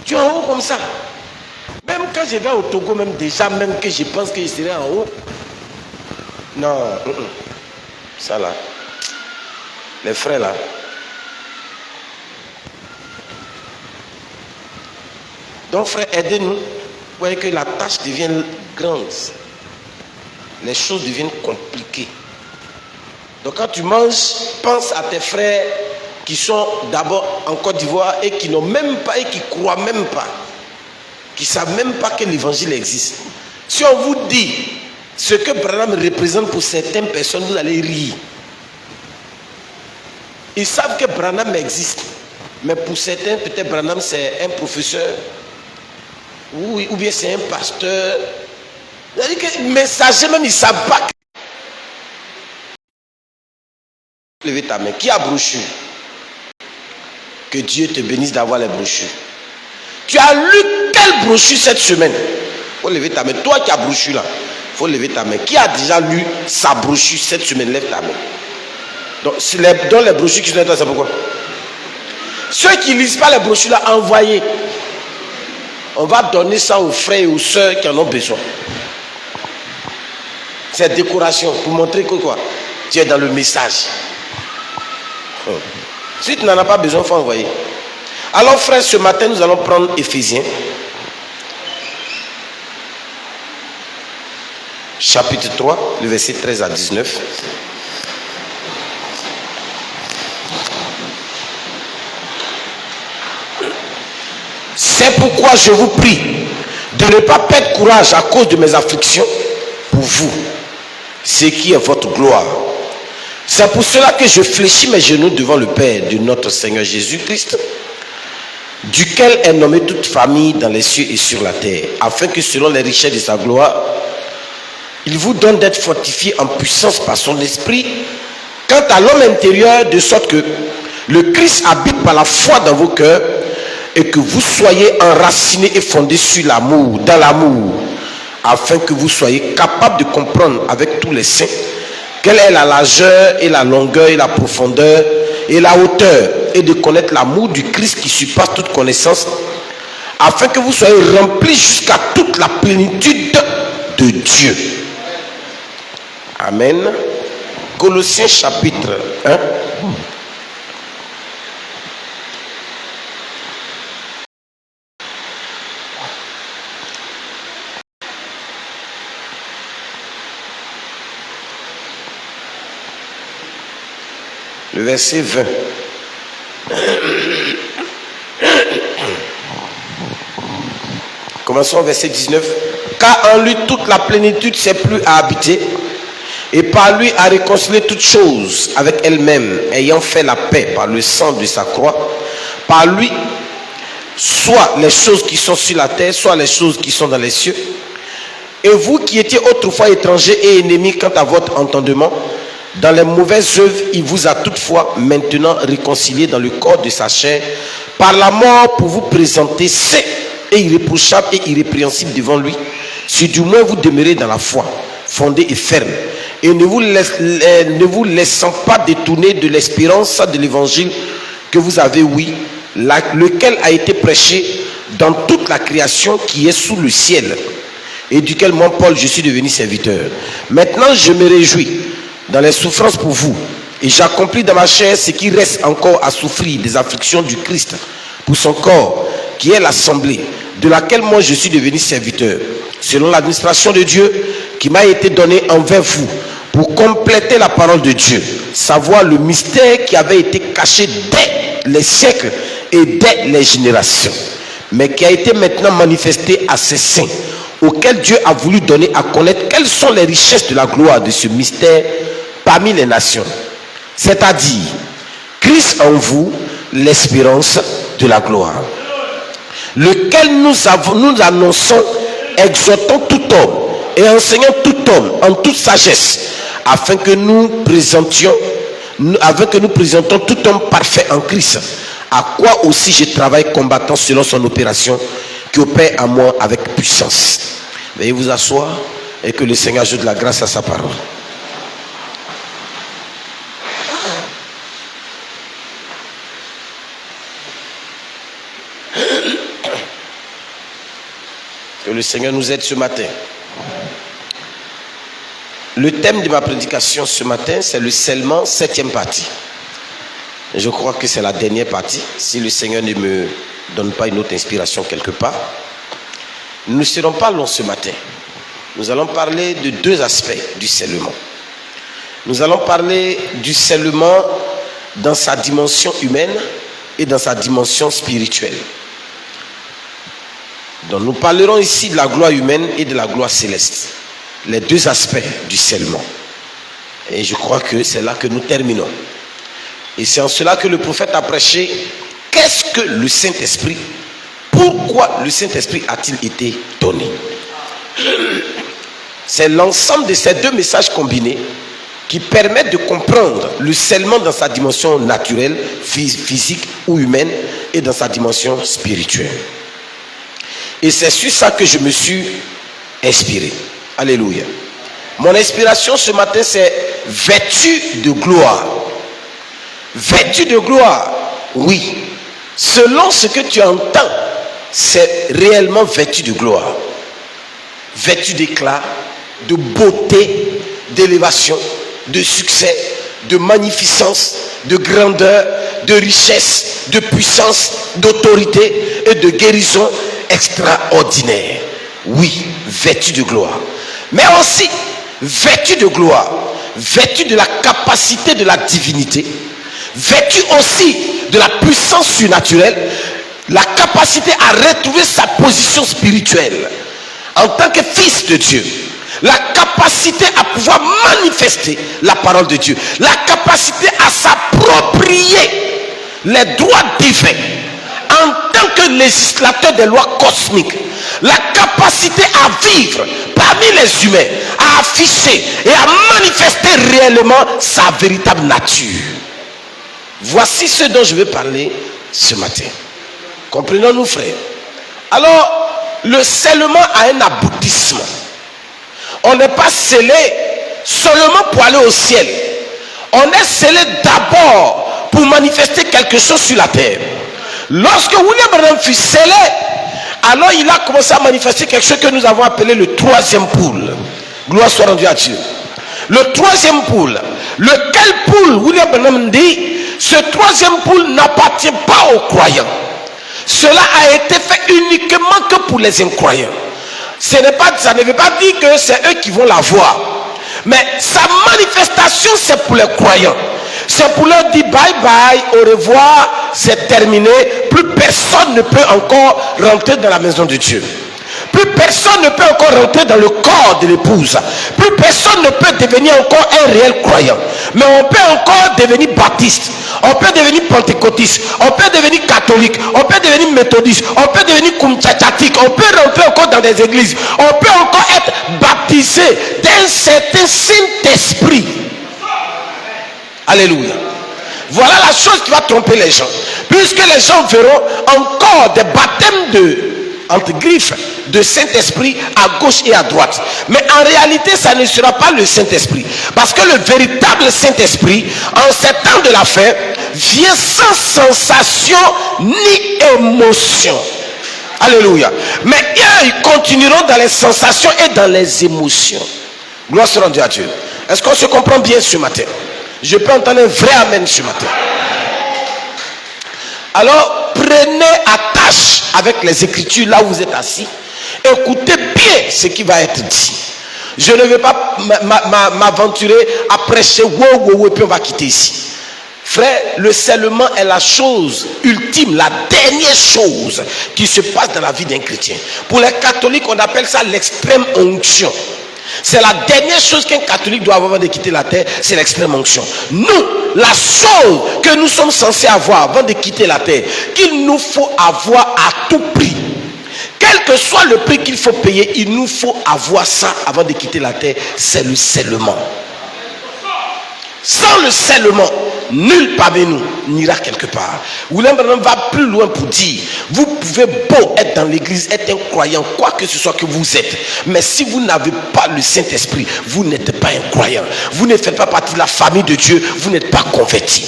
Tu es en haut comme ça. Même quand je vais au Togo, même déjà, même que je pense que je serai en haut. Non, ça là. Les frères là. Donc frère, aidez-nous. Vous voyez que la tâche devient grande. Les choses deviennent compliquées. Donc quand tu manges, pense à tes frères qui sont d'abord en Côte d'Ivoire et qui n'ont même pas et qui ne croient même pas. Qui ne savent même pas que l'évangile existe. Si on vous dit ce que Branham représente pour certaines personnes, vous allez rire. Ils savent que Branham existe. Mais pour certains, peut-être Branham c'est un professeur. Ou bien c'est un pasteur. C'est-à-dire que les messagers même, ils ne savent pas. Levez ta main. Qui a brochure? Que Dieu te bénisse d'avoir les brochures. Tu as lu quelle brochure cette semaine? Il faut lever ta main. Toi qui as brochure là, il faut lever ta main. Qui a déjà lu sa brochure cette semaine? Lève ta main. Donc, dans les brochures qui sont là, c'est pourquoi? Ceux qui ne lisent pas les brochures là, envoyez. On va donner ça aux frères et aux soeurs qui en ont besoin. C'est décoration pour montrer que quoi? Tu es dans le message. Si tu n'en as pas besoin, il faut envoyer. Alors frère, ce matin nous allons prendre Éphésiens chapitre 3, le verset 13 à 19. C'est pourquoi je vous prie de ne pas perdre courage à cause de mes afflictions pour vous, ce qui est votre gloire. C'est pour cela que je fléchis mes genoux devant le Père de notre Seigneur Jésus-Christ, duquel est nommé toute famille dans les cieux et sur la terre, afin que selon les richesses de sa gloire, il vous donne d'être fortifiés en puissance par son esprit, quant à l'homme intérieur, de sorte que le Christ habite par la foi dans vos cœurs, et que vous soyez enracinés et fondés sur l'amour, dans l'amour, afin que vous soyez capables de comprendre avec tous les saints quelle est la largeur et la longueur et la profondeur et la hauteur, et de connaître l'amour du Christ qui surpasse toute connaissance, afin que vous soyez remplis jusqu'à toute la plénitude de Dieu. Amen. Colossiens chapitre 1. Le verset 20. Commençons au verset 19. Car en lui toute la plénitude s'est plus à habiter, et par lui à réconcilier toutes choses avec elle-même, ayant fait la paix par le sang de sa croix. Par lui, soit les choses qui sont sur la terre, soit les choses qui sont dans les cieux. Et vous qui étiez autrefois étrangers et ennemis quant à votre entendement, dans les mauvaises œuvres, il vous a toutefois maintenant réconcilié dans le corps de sa chair par la mort, pour vous présenter saint et irréprochable et irrépréhensible devant lui, si du moins vous demeurez dans la foi, fondé et ferme, et ne vous laissant pas détourner de l'espérance de l'évangile que vous avez ouï, lequel a été prêché dans toute la création qui est sous le ciel, et duquel moi Paul je suis devenu serviteur. Maintenant je me réjouis dans les souffrances pour vous, et j'accomplis dans ma chair ce qui reste encore à souffrir des afflictions du Christ pour son corps, qui est l'assemblée, de laquelle moi je suis devenu serviteur, selon l'administration de Dieu qui m'a été donnée envers vous, pour compléter la parole de Dieu, savoir le mystère qui avait été caché dès les siècles et dès les générations, mais qui a été maintenant manifesté à ses saints, auxquels Dieu a voulu donner à connaître quelles sont les richesses de la gloire de ce mystère parmi les nations, c'est-à-dire Christ en vous, l'espérance de la gloire, lequel nous annonçons, exhortant tout homme et enseignant tout homme en toute sagesse, afin que nous présentons tout homme parfait en Christ, à quoi aussi je travaille combattant selon son opération qui opère à moi avec puissance. Veuillez vous asseoir et que le Seigneur ajoute de la grâce à sa parole. Que le Seigneur nous aide ce matin. Le thème de ma prédication ce matin, c'est le scellement, 7e partie. Je crois que c'est la dernière partie. Si le Seigneur ne me donne pas une autre inspiration quelque part. Nous ne serons pas longs ce matin. Nous allons parler de 2 aspects du scellement. Nous allons parler du scellement dans sa dimension humaine et dans sa dimension spirituelle. Donc nous parlerons ici de la gloire humaine et de la gloire céleste. Les 2 aspects du scellement. Et je crois que c'est là que nous terminons. Et c'est en cela que le prophète a prêché. Qu'est-ce que le Saint-Esprit? Pourquoi le Saint-Esprit a-t-il été donné? C'est l'ensemble de ces 2 messages combinés qui permettent de comprendre le scellement dans sa dimension naturelle, physique ou humaine, et dans sa dimension spirituelle. Et c'est sur ça que je me suis inspiré. Alléluia. Mon inspiration ce matin, c'est vêtu de gloire. Vêtu de gloire, oui. Selon ce que tu entends, c'est réellement vêtu de gloire. Vêtu d'éclat, de beauté, d'élévation, de succès, de magnificence, de grandeur, de richesse, de puissance, d'autorité et de guérison extraordinaire. Oui, vêtu de gloire. Mais aussi vêtu de gloire, vêtu de la capacité de la divinité, vêtu aussi de la puissance surnaturelle, la capacité à retrouver sa position spirituelle en tant que fils de Dieu, la capacité à pouvoir manifester la parole de Dieu, la capacité à s'approprier les droits divins en tant que législateur des lois cosmiques, la capacité à vivre parmi les humains, à afficher et à manifester réellement sa véritable nature. Voici ce dont je vais parler ce matin. Comprenons-nous, frères? Alors, le scellement a un aboutissement. On n'est pas scellé seulement pour aller au ciel. On est scellé d'abord pour manifester quelque chose sur la terre. Lorsque William Branham fut scellé, alors il a commencé à manifester quelque chose que nous avons appelé le 3e poule. Gloire soit rendue à Dieu. Le 3e poule. Lequel poule, William Branham dit, ce 3e poule n'appartient pas aux croyants. Cela a été fait uniquement que pour les incroyants. Ça ne veut pas dire que c'est eux qui vont la voir. Mais sa manifestation, c'est pour les croyants. C'est pour leur dire bye bye, au revoir, c'est terminé. Plus personne ne peut encore rentrer dans la maison de Dieu. Plus personne ne peut encore rentrer dans le corps de l'épouse. Plus personne ne peut devenir encore un réel croyant. Mais on peut encore devenir baptiste. On peut devenir pentecôtiste. On peut devenir catholique. On peut devenir méthodiste. On peut devenir kumtchachatique. On peut rentrer encore dans des églises. On peut encore être baptisé d'un certain Saint-Esprit. Alléluia. Voilà la chose qui va tromper les gens. Puisque les gens verront encore des baptêmes entre griffes de Saint-Esprit à gauche et à droite. Mais en réalité, ça ne sera pas le Saint-Esprit. Parce que le véritable Saint-Esprit, en ces temps de la fin, vient sans sensation ni émotion. Alléluia. Mais ils continueront dans les sensations et dans les émotions. Gloire soit rendue à Dieu. Est-ce qu'on se comprend bien ce matin? Je peux entendre un vrai amen ce matin. Alors, prenez attache avec les Écritures là où vous êtes assis. Écoutez bien ce qui va être dit. Je ne vais pas m'aventurer à prêcher wow, et puis on va quitter ici. Frère, le scellement est la chose ultime, la dernière chose qui se passe dans la vie d'un chrétien. Pour les catholiques, on appelle ça l'extrême onction. C'est la dernière chose qu'un catholique doit avoir avant de quitter la terre, c'est l'extrême onction. Nous, la chose que nous sommes censés avoir avant de quitter la terre, qu'il nous faut avoir à tout prix, quel que soit le prix qu'il faut payer, il nous faut avoir ça avant de quitter la terre, c'est le scellement. Sans le scellement, nul parmi nous n'ira quelque part. William Branham va plus loin pour dire, vous pouvez beau être dans l'église, être un croyant, quoi que ce soit que vous êtes, mais si vous n'avez pas le Saint-Esprit, vous n'êtes pas un croyant. Vous ne faites pas partie de la famille de Dieu, vous n'êtes pas converti.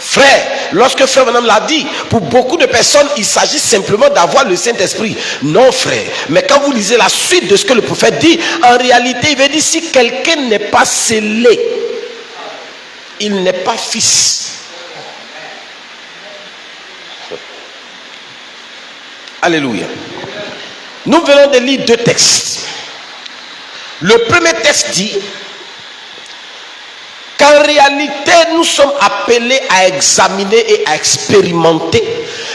Frère, lorsque frère madame l'a dit, pour beaucoup de personnes, il s'agit simplement d'avoir le Saint-Esprit. Non, frère. Mais quand vous lisez la suite de ce que le prophète dit, en réalité, il veut dire si quelqu'un n'est pas scellé, il n'est pas fils. Alléluia. Nous venons de lire 2 textes. Le premier texte dit qu'en réalité, nous sommes appelés à examiner et à expérimenter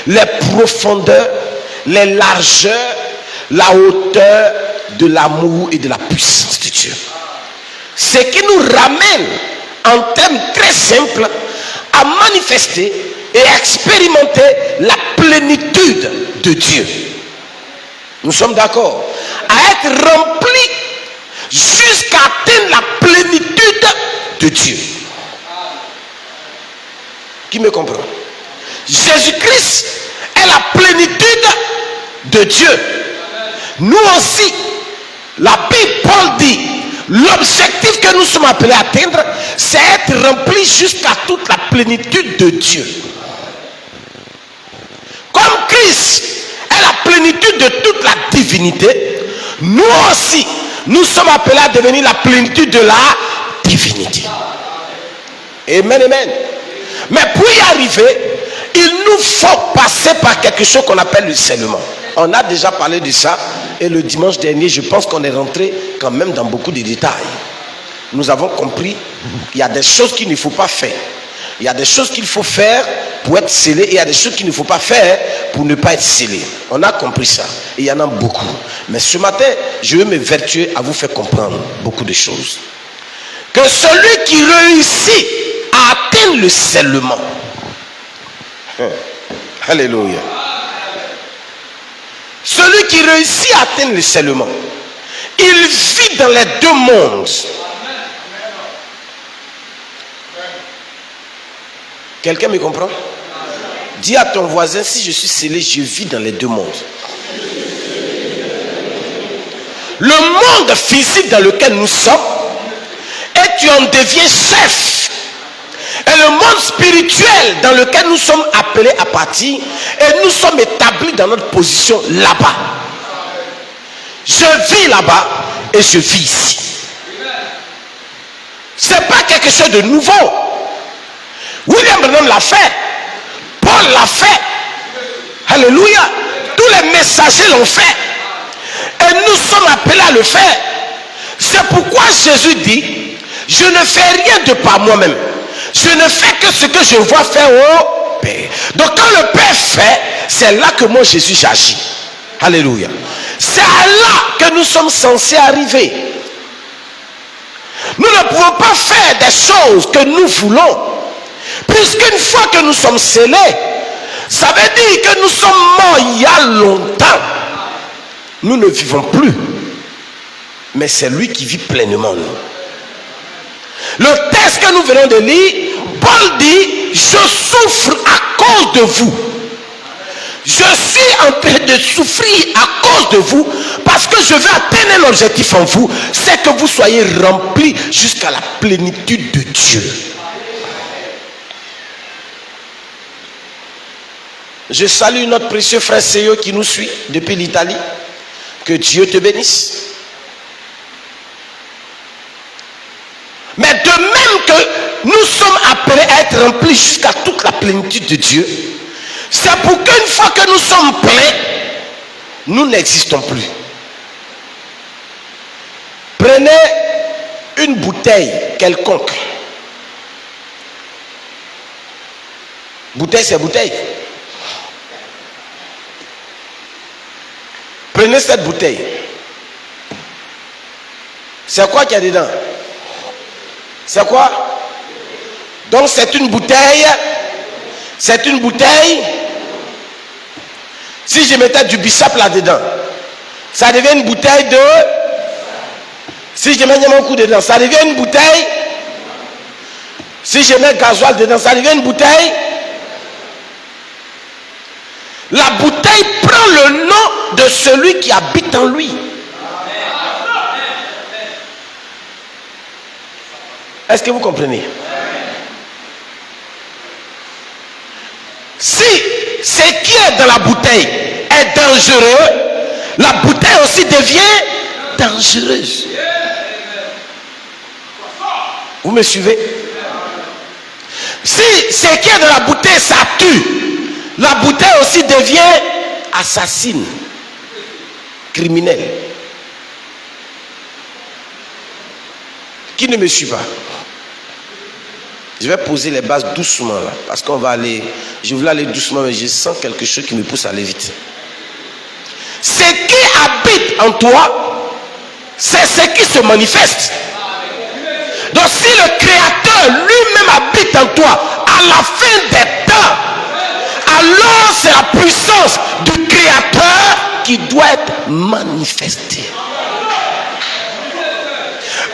les profondeurs, les largeurs, la hauteur de l'amour et de la puissance de Dieu. Ce qui nous ramène, en termes très simples, à manifester et à expérimenter la plénitude de Dieu. Nous sommes d'accord? À être remplis jusqu'à atteindre la plénitude de Dieu. Qui me comprend? Jésus-Christ est la plénitude de Dieu. Nous aussi, la Bible, Paul dit, l'objectif que nous sommes appelés à atteindre, c'est être remplis jusqu'à toute la plénitude de Dieu. Comme Christ est la plénitude de toute la divinité, nous aussi, nous sommes appelés à devenir la plénitude de la divinité. Amen, amen. Mais pour y arriver, il nous faut passer par quelque chose qu'on appelle le scellement. On a déjà parlé de ça, et le dimanche dernier, je pense qu'on est rentré quand même dans beaucoup de détails. Nous avons compris qu'il y a des choses qu'il ne faut pas faire. Il y a des choses qu'il faut faire pour être scellé, et il y a des choses qu'il ne faut pas faire pour ne pas être scellé. On a compris ça, et il y en a beaucoup. Mais ce matin, je vais m'évertuer à vous faire comprendre beaucoup de choses. Que celui qui réussit à atteindre le scellement, alléluia, celui qui réussit à atteindre le scellement, il vit dans les 2 mondes. Quelqu'un me comprend? Dis à ton voisin, si je suis scellé, je vis dans les 2 mondes. Le monde physique dans lequel nous sommes, et tu en deviens chef. Et le monde spirituel dans lequel nous sommes appelés à partir, et nous sommes établis dans notre position là-bas. Je vis là-bas et je vis ici. Ce n'est pas quelque chose de nouveau. William Branham l'a fait. Paul l'a fait. Alléluia. Tous les messagers l'ont fait. Et nous sommes appelés à le faire. C'est pourquoi Jésus dit, je ne fais rien de par moi-même. Je ne fais que ce que je vois faire au Père. Donc quand le Père fait, c'est là que moi Jésus j'agis. Alléluia. C'est à là que nous sommes censés arriver. Nous ne pouvons pas faire des choses que nous voulons. Puisqu'une fois que nous sommes scellés, ça veut dire que nous sommes morts il y a longtemps. Nous ne vivons plus. Mais c'est lui qui vit pleinement nous. Le texte que nous venons de lire, Paul dit, je souffre à cause de vous. Je suis en train de souffrir à cause de vous parce que je veux atteindre l'objectif en vous, c'est que vous soyez remplis jusqu'à la plénitude de Dieu. Je salue notre précieux frère Seyo qui nous suit depuis l'Italie. Que Dieu te bénisse. Mais de même que nous sommes appelés à être remplis jusqu'à toute la plénitude de Dieu, c'est pour qu'une fois que nous sommes pleins, nous n'existons plus. Prenez une bouteille quelconque. Bouteille, c'est bouteille. Prenez cette bouteille. C'est quoi qu'il y a dedans? C'est quoi? Donc c'est une bouteille. C'est une bouteille. Si je mettais du bissap là-dedans, ça devient une bouteille de... Si je mets mon coup dedans, ça devient une bouteille. Si je mets gasoil dedans, ça devient une bouteille. La bouteille prend le nom de celui qui habite en lui. Est-ce que vous comprenez? ce qui est dans la bouteille est dangereux, la bouteille aussi devient dangereuse. Vous me suivez? Si ce qui est dans la bouteille ça tue, la bouteille aussi devient assassine, criminelle. Qui ne me suit pas? Je vais poser les bases doucement là, parce qu'on va aller, je voulais aller doucement, mais je sens quelque chose qui me pousse à aller vite. Ce qui habite en toi, c'est ce qui se manifeste. Donc si le Créateur lui-même habite en toi, à la fin des temps, alors c'est la puissance du Créateur qui doit être manifestée.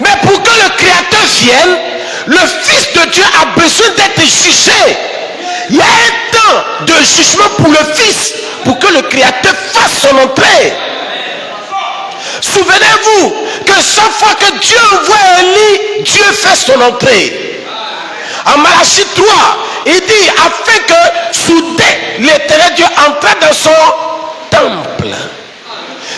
Mais pour que le Créateur vienne, le Fils de Dieu a besoin d'être jugé. Il y a un temps de jugement pour le Fils, pour que le Créateur fasse son entrée. Souvenez-vous que chaque fois que Dieu envoie Élie, Dieu fait son entrée. En Malachie 3, il dit afin que soudain l'Éternel Dieu entrait dans son temple.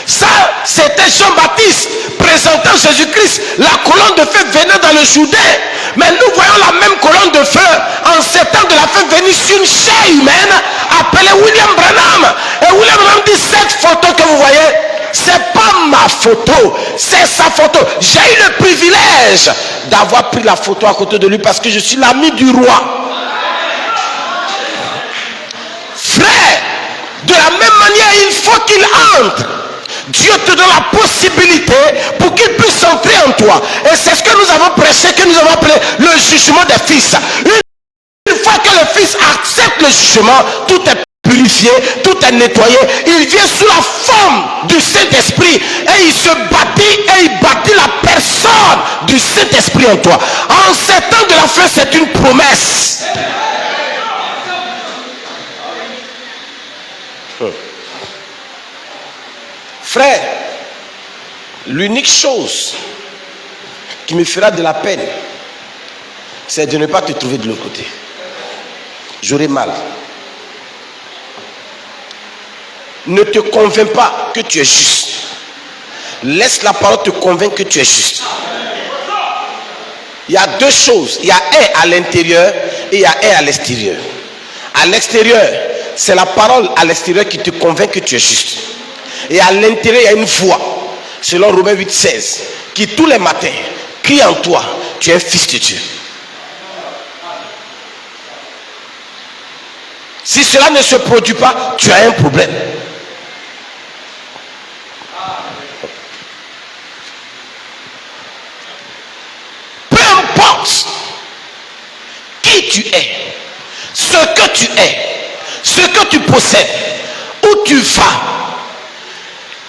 Ça, c'était Jean-Baptiste présentant Jésus-Christ. La colonne de feu venait dans le Jourdain. Mais nous voyons la même colonne de feu en septembre de la feu venir sur une chair humaine appelée William Branham. Et William Branham dit cette photo que vous voyez, c'est pas ma photo, c'est sa photo. J'ai eu le privilège d'avoir pris la photo à côté de lui parce que je suis l'ami du roi. Frère, de la même manière, il faut qu'il entre. Dieu te donne la possibilité pour qu'il puisse entrer en toi. Et c'est ce que nous avons prêché, que nous avons appelé le jugement des fils. Une fois que le fils accepte le jugement, tout est purifié, tout est nettoyé. Il vient sous la forme du Saint-Esprit et il se bâtit et il bâtit la personne du Saint-Esprit en toi. En 7 ans de la fin, c'est une promesse. Frère, l'unique chose qui me fera de la peine, c'est de ne pas te trouver de l'autre côté. J'aurai mal. Ne te convainc pas que tu es juste. Laisse la parole te convaincre que tu es juste. Il y a deux choses. Il y a un à l'intérieur et il y a un à l'extérieur. À l'extérieur, c'est la parole à l'extérieur qui te convainc que tu es juste. Et à l'intérieur, il y a une voix, selon Romains 8,16, qui tous les matins crie en toi, tu es un fils de Dieu. Si cela ne se produit pas, tu as un problème. Peu importe qui tu es, ce que tu es, ce que tu possèdes, où tu vas,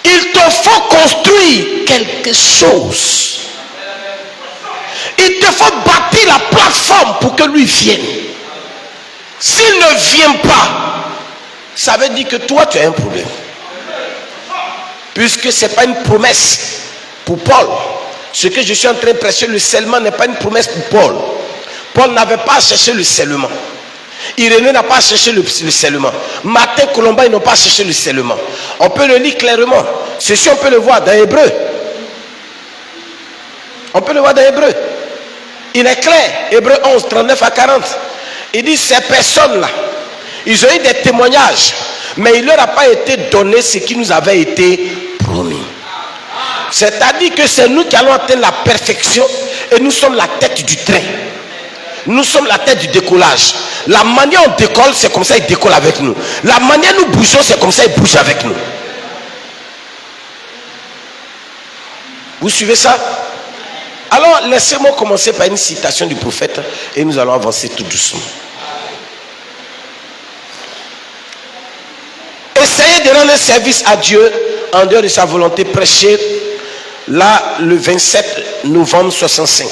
il te faut construire quelque chose. Il te faut bâtir la plateforme pour que lui vienne. S'il ne vient pas, ça veut dire que toi tu as un problème. Puisque ce n'est pas une promesse pour Paul. Ce que je suis en train de prêcher, le scellement n'est pas une promesse pour Paul. Paul n'avait pas à chercher le scellement. Irénée n'a pas cherché le scellement. Martin Colomba, ils n'ont pas cherché le scellement. On peut le lire clairement. Ceci, on peut le voir dans Hébreu. On peut le voir dans Hébreu. Il est clair. Hébreu 11, 39 à 40. Il dit ces personnes-là, ils ont eu des témoignages, mais il ne leur a pas été donné ce qui nous avait été promis. C'est-à-dire que c'est nous qui allons atteindre la perfection et nous sommes la tête du train. Nous sommes la tête du décollage. La manière on décolle, c'est comme ça il décolle avec nous. La manière nous bougeons, c'est comme ça il bouge avec nous. Vous suivez ça? Alors laissez-moi commencer par une citation du prophète et nous allons avancer tout doucement. Essayez de rendre service à Dieu en dehors de sa volonté, prêchée là le 27 novembre 65.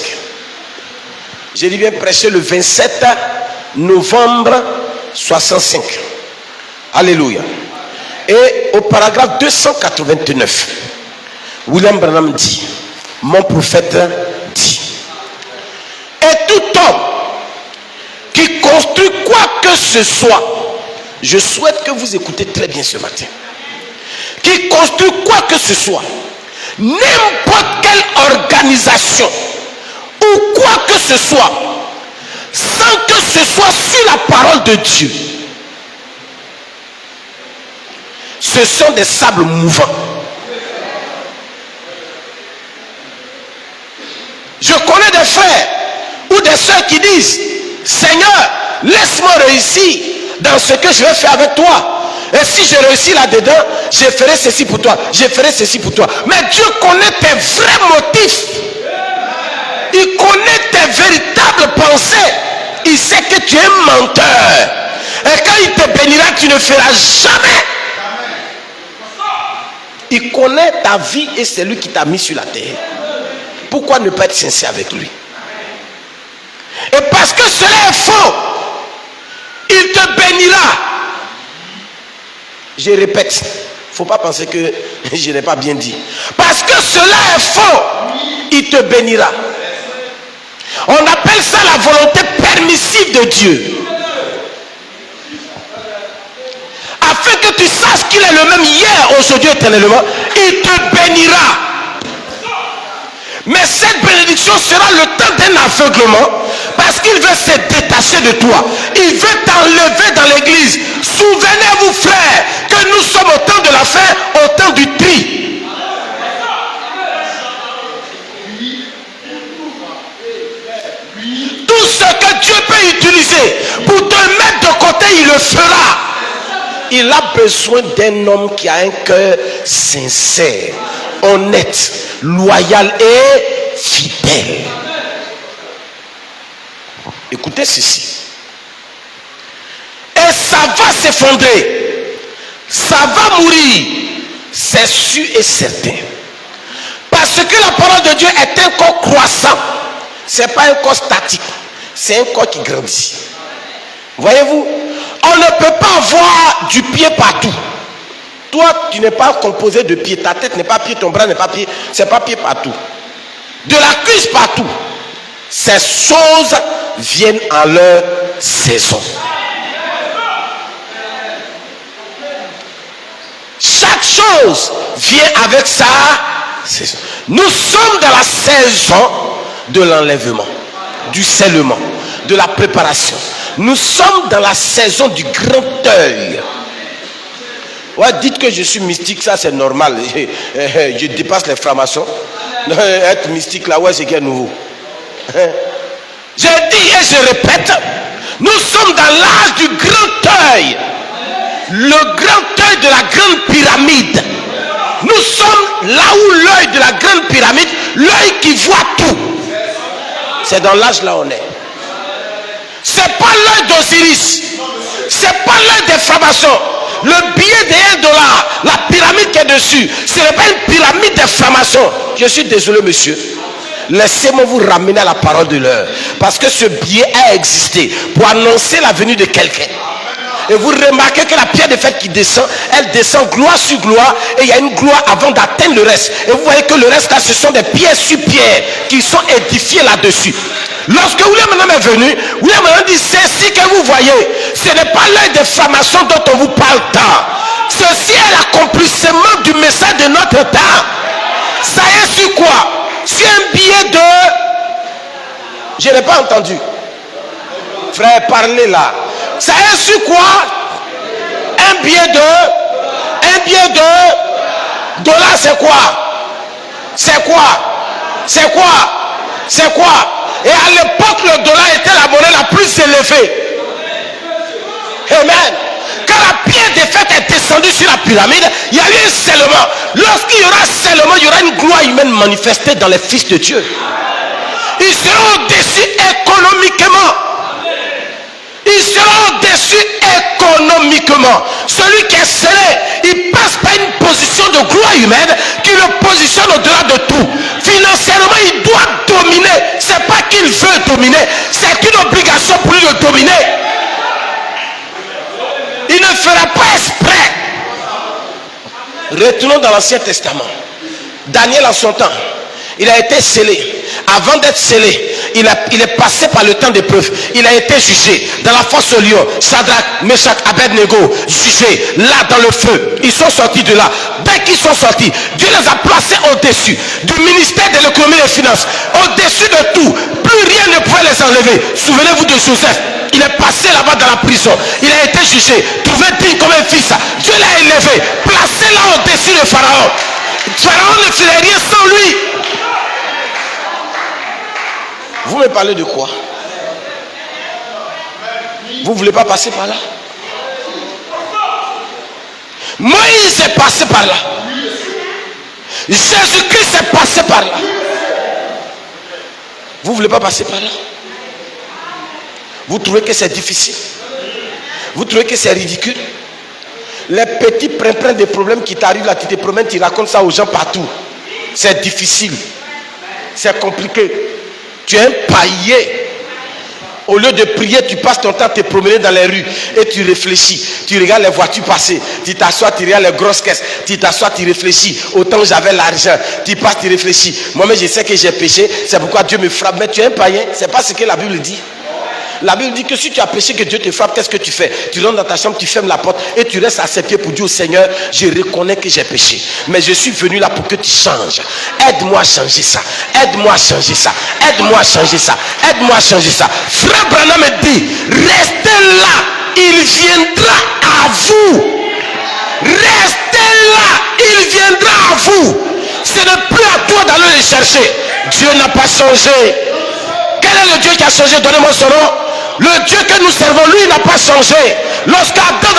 J'ai dit bien prêcher le 27 novembre 65. Alléluia. Et au paragraphe 289, William Branham dit, mon prophète dit, et tout homme qui construit quoi que ce soit je souhaite que vous écoutez très bien ce matin. Qui construit quoi que ce soit, n'importe quelle organisation ou quoi que ce soit, sans que ce soit sur la parole de Dieu, ce sont des sables mouvants. Je connais des frères ou des soeurs qui disent: Seigneur, laisse-moi réussir dans ce que je vais faire avec toi. Et si je réussis là-dedans, je ferai ceci pour toi, je ferai ceci pour toi. Mais Dieu connaît tes vrais motifs. Il connaît tes véritables pensées. Il sait que tu es un menteur. Et quand il te bénira, tu ne feras jamais. Il connaît ta vie et c'est lui qui t'a mis sur la terre. Pourquoi ne pas être sincère avec lui? Et parce que cela est faux, il te bénira. Je répète, il ne faut pas penser que je n'ai pas bien dit. Parce que cela est faux, il te bénira. On appelle ça la volonté permissive de Dieu. Afin que tu saches qu'il est le même hier, aujourd'hui, éternellement, il te bénira. Mais cette bénédiction sera le temps d'un aveuglement, parce qu'il veut se détacher de toi. Il veut t'enlever dans l'église. Souvenez-vous, frères, que nous sommes au temps de la fin, au temps du tri. Tout ce que Dieu peut utiliser pour te mettre de côté, il le fera. Il a besoin d'un homme qui a un cœur sincère, honnête, loyal et fidèle. Écoutez ceci. Et ça va s'effondrer. Ça va mourir. C'est sûr et certain. Parce que la parole de Dieu est un corps croissant. Ce n'est pas un corps statique. C'est un corps qui grandit. Voyez-vous, on ne peut pas avoir du pied partout. Toi, tu n'es pas composé de pieds. Ta tête n'est pas pied, ton bras n'est pas pied. C'est pas pied partout. De la cuisse partout. Ces choses viennent en leur saison. Chaque chose vient avec sa saison. Nous sommes dans la saison de l'enlèvement, du scellement, de la préparation. Nous sommes dans la saison du grand deuil. Ouais, dites que je suis mystique, ça c'est normal. Je dépasse les francs-maçons. Être mystique là, ouais, c'est qu'il y a nouveau. Je dis et je répète, nous sommes dans l'âge du grand deuil. Le grand œil de la grande pyramide. Nous sommes là où l'œil de la grande pyramide, l'œil qui voit tout. C'est dans l'âge là où on est. C'est pas l'œil d'Osiris. C'est pas l'œil des francs-maçons. Le billet de $1, la pyramide qui est dessus, ce n'est pas une pyramide des francs-maçons. Je suis désolé, monsieur. Laissez-moi vous ramener à la parole de l'heure. Parce que ce billet a existé pour annoncer la venue de quelqu'un. Et vous remarquez que la pierre de fête qui descend, elle descend gloire sur gloire. Et il y a une gloire avant d'atteindre le reste. Et vous voyez que le reste là, ce sont des pierres sur pierres qui sont édifiées là-dessus. Lorsque William Branham est venu, William Branham dit: ceci que vous voyez, ce n'est pas l'œil des francs-maçons dont on vous parle tant. Ceci est l'accomplissement du message de notre temps. Ça est sur quoi? Sur un billet de... Je n'ai pas entendu. Frère, parlez là. Ça est sur quoi? Un billet de $, c'est quoi? C'est quoi? Et à l'époque, le dollar était la monnaie la plus élevée. Amen. Quand la pierre de fête est descendue sur la pyramide, il y a eu un scellement. Lorsqu'il y aura scellement, il y aura une gloire humaine manifestée dans les fils de Dieu. Ils seront au-dessus économiquement. Il sera au-dessus économiquement. Celui qui est scellé, il passe par une position de gloire humaine qui le positionne au-delà de tout. Financièrement, il doit dominer. C'est pas qu'il veut dominer, c'est une obligation pour lui de dominer. Il ne fera pas exprès. Retournons dans l'Ancien Testament. Daniel en son temps, il a été scellé. Avant d'être scellé, il est passé par le temps d'épreuve. Il a été jugé dans la fosse au lion. Shadrach, Meshach, Abednego, jugés là dans le feu. Ils sont sortis de là. Dès qu'ils sont sortis, Dieu les a placés au-dessus du ministère de l'économie et des finances, au-dessus de tout. Plus rien ne pouvait les enlever. Souvenez-vous de Joseph. Il est passé là-bas dans la prison. Il a été jugé, trouvé digne comme un fils. Dieu l'a élevé, placé là au-dessus de Pharaon. Pharaon ne ferait rien sans lui. Vous me parlez de quoi? Vous ne voulez pas passer par là? Moïse est passé par là. Jésus-Christ est passé par là. Vous ne voulez pas passer par là? Vous trouvez que c'est difficile? Vous trouvez que c'est ridicule? Les petits prennent des problèmes qui t'arrivent là, tu te promènes, tu racontes ça aux gens partout. C'est difficile. C'est compliqué. Tu es un paillé. Au lieu de prier, tu passes ton temps à te promener dans les rues et tu réfléchis. Tu regardes les voitures passer. Tu t'assois, tu regardes les grosses caisses. Tu t'assois, tu réfléchis. Autant j'avais l'argent. Tu passes, tu réfléchis. Moi-même, je sais que j'ai péché. C'est pourquoi Dieu me frappe. Mais tu es un païen. C'est pas ce que la Bible dit. La Bible dit que si tu as péché, que Dieu te frappe, qu'est-ce que tu fais? Tu rentres dans ta chambre, tu fermes la porte et tu restes à ses pieds pour dire au Seigneur, je reconnais que j'ai péché. Mais je suis venu là pour que tu changes. Aide-moi à changer ça. Aide-moi à changer ça. Aide-moi à changer ça. Aide-moi à changer ça. Frère Branham me dit, restez là. Il viendra à vous. Restez là. Il viendra à vous. Ce n'est plus à toi d'aller le chercher. Dieu n'a pas changé. Quel est le Dieu qui a changé? Donnez-moi son nom. Le Dieu que nous servons, lui, n'a pas changé. Lorsqu'Adam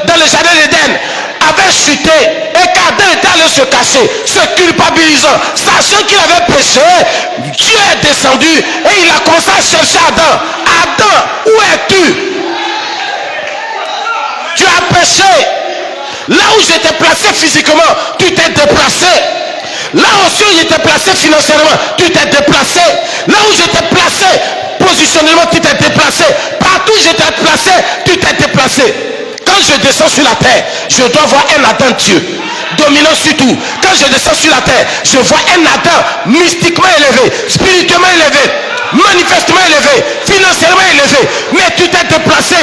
dans le jardin d'Éden avait chuté et qu'Adam était allé se cacher, se culpabilisant, sachant qu'il avait péché, Dieu est descendu et il a commencé à chercher Adam. Adam, où es-tu? Tu as péché. Là où j'étais placé physiquement, tu t'es déplacé. Là aussi où j'étais placé financièrement, tu t'es déplacé. Là où j'étais placé positionnellement, tu t'es déplacé. Partout où j'étais placé, tu t'es déplacé. Quand je descends sur la terre, je dois voir un Adam Dieu, dominant sur tout. Quand je descends sur la terre, je vois un Adam mystiquement élevé, spirituellement élevé, manifestement élevé, financièrement élevé. Mais tu t'es déplacé.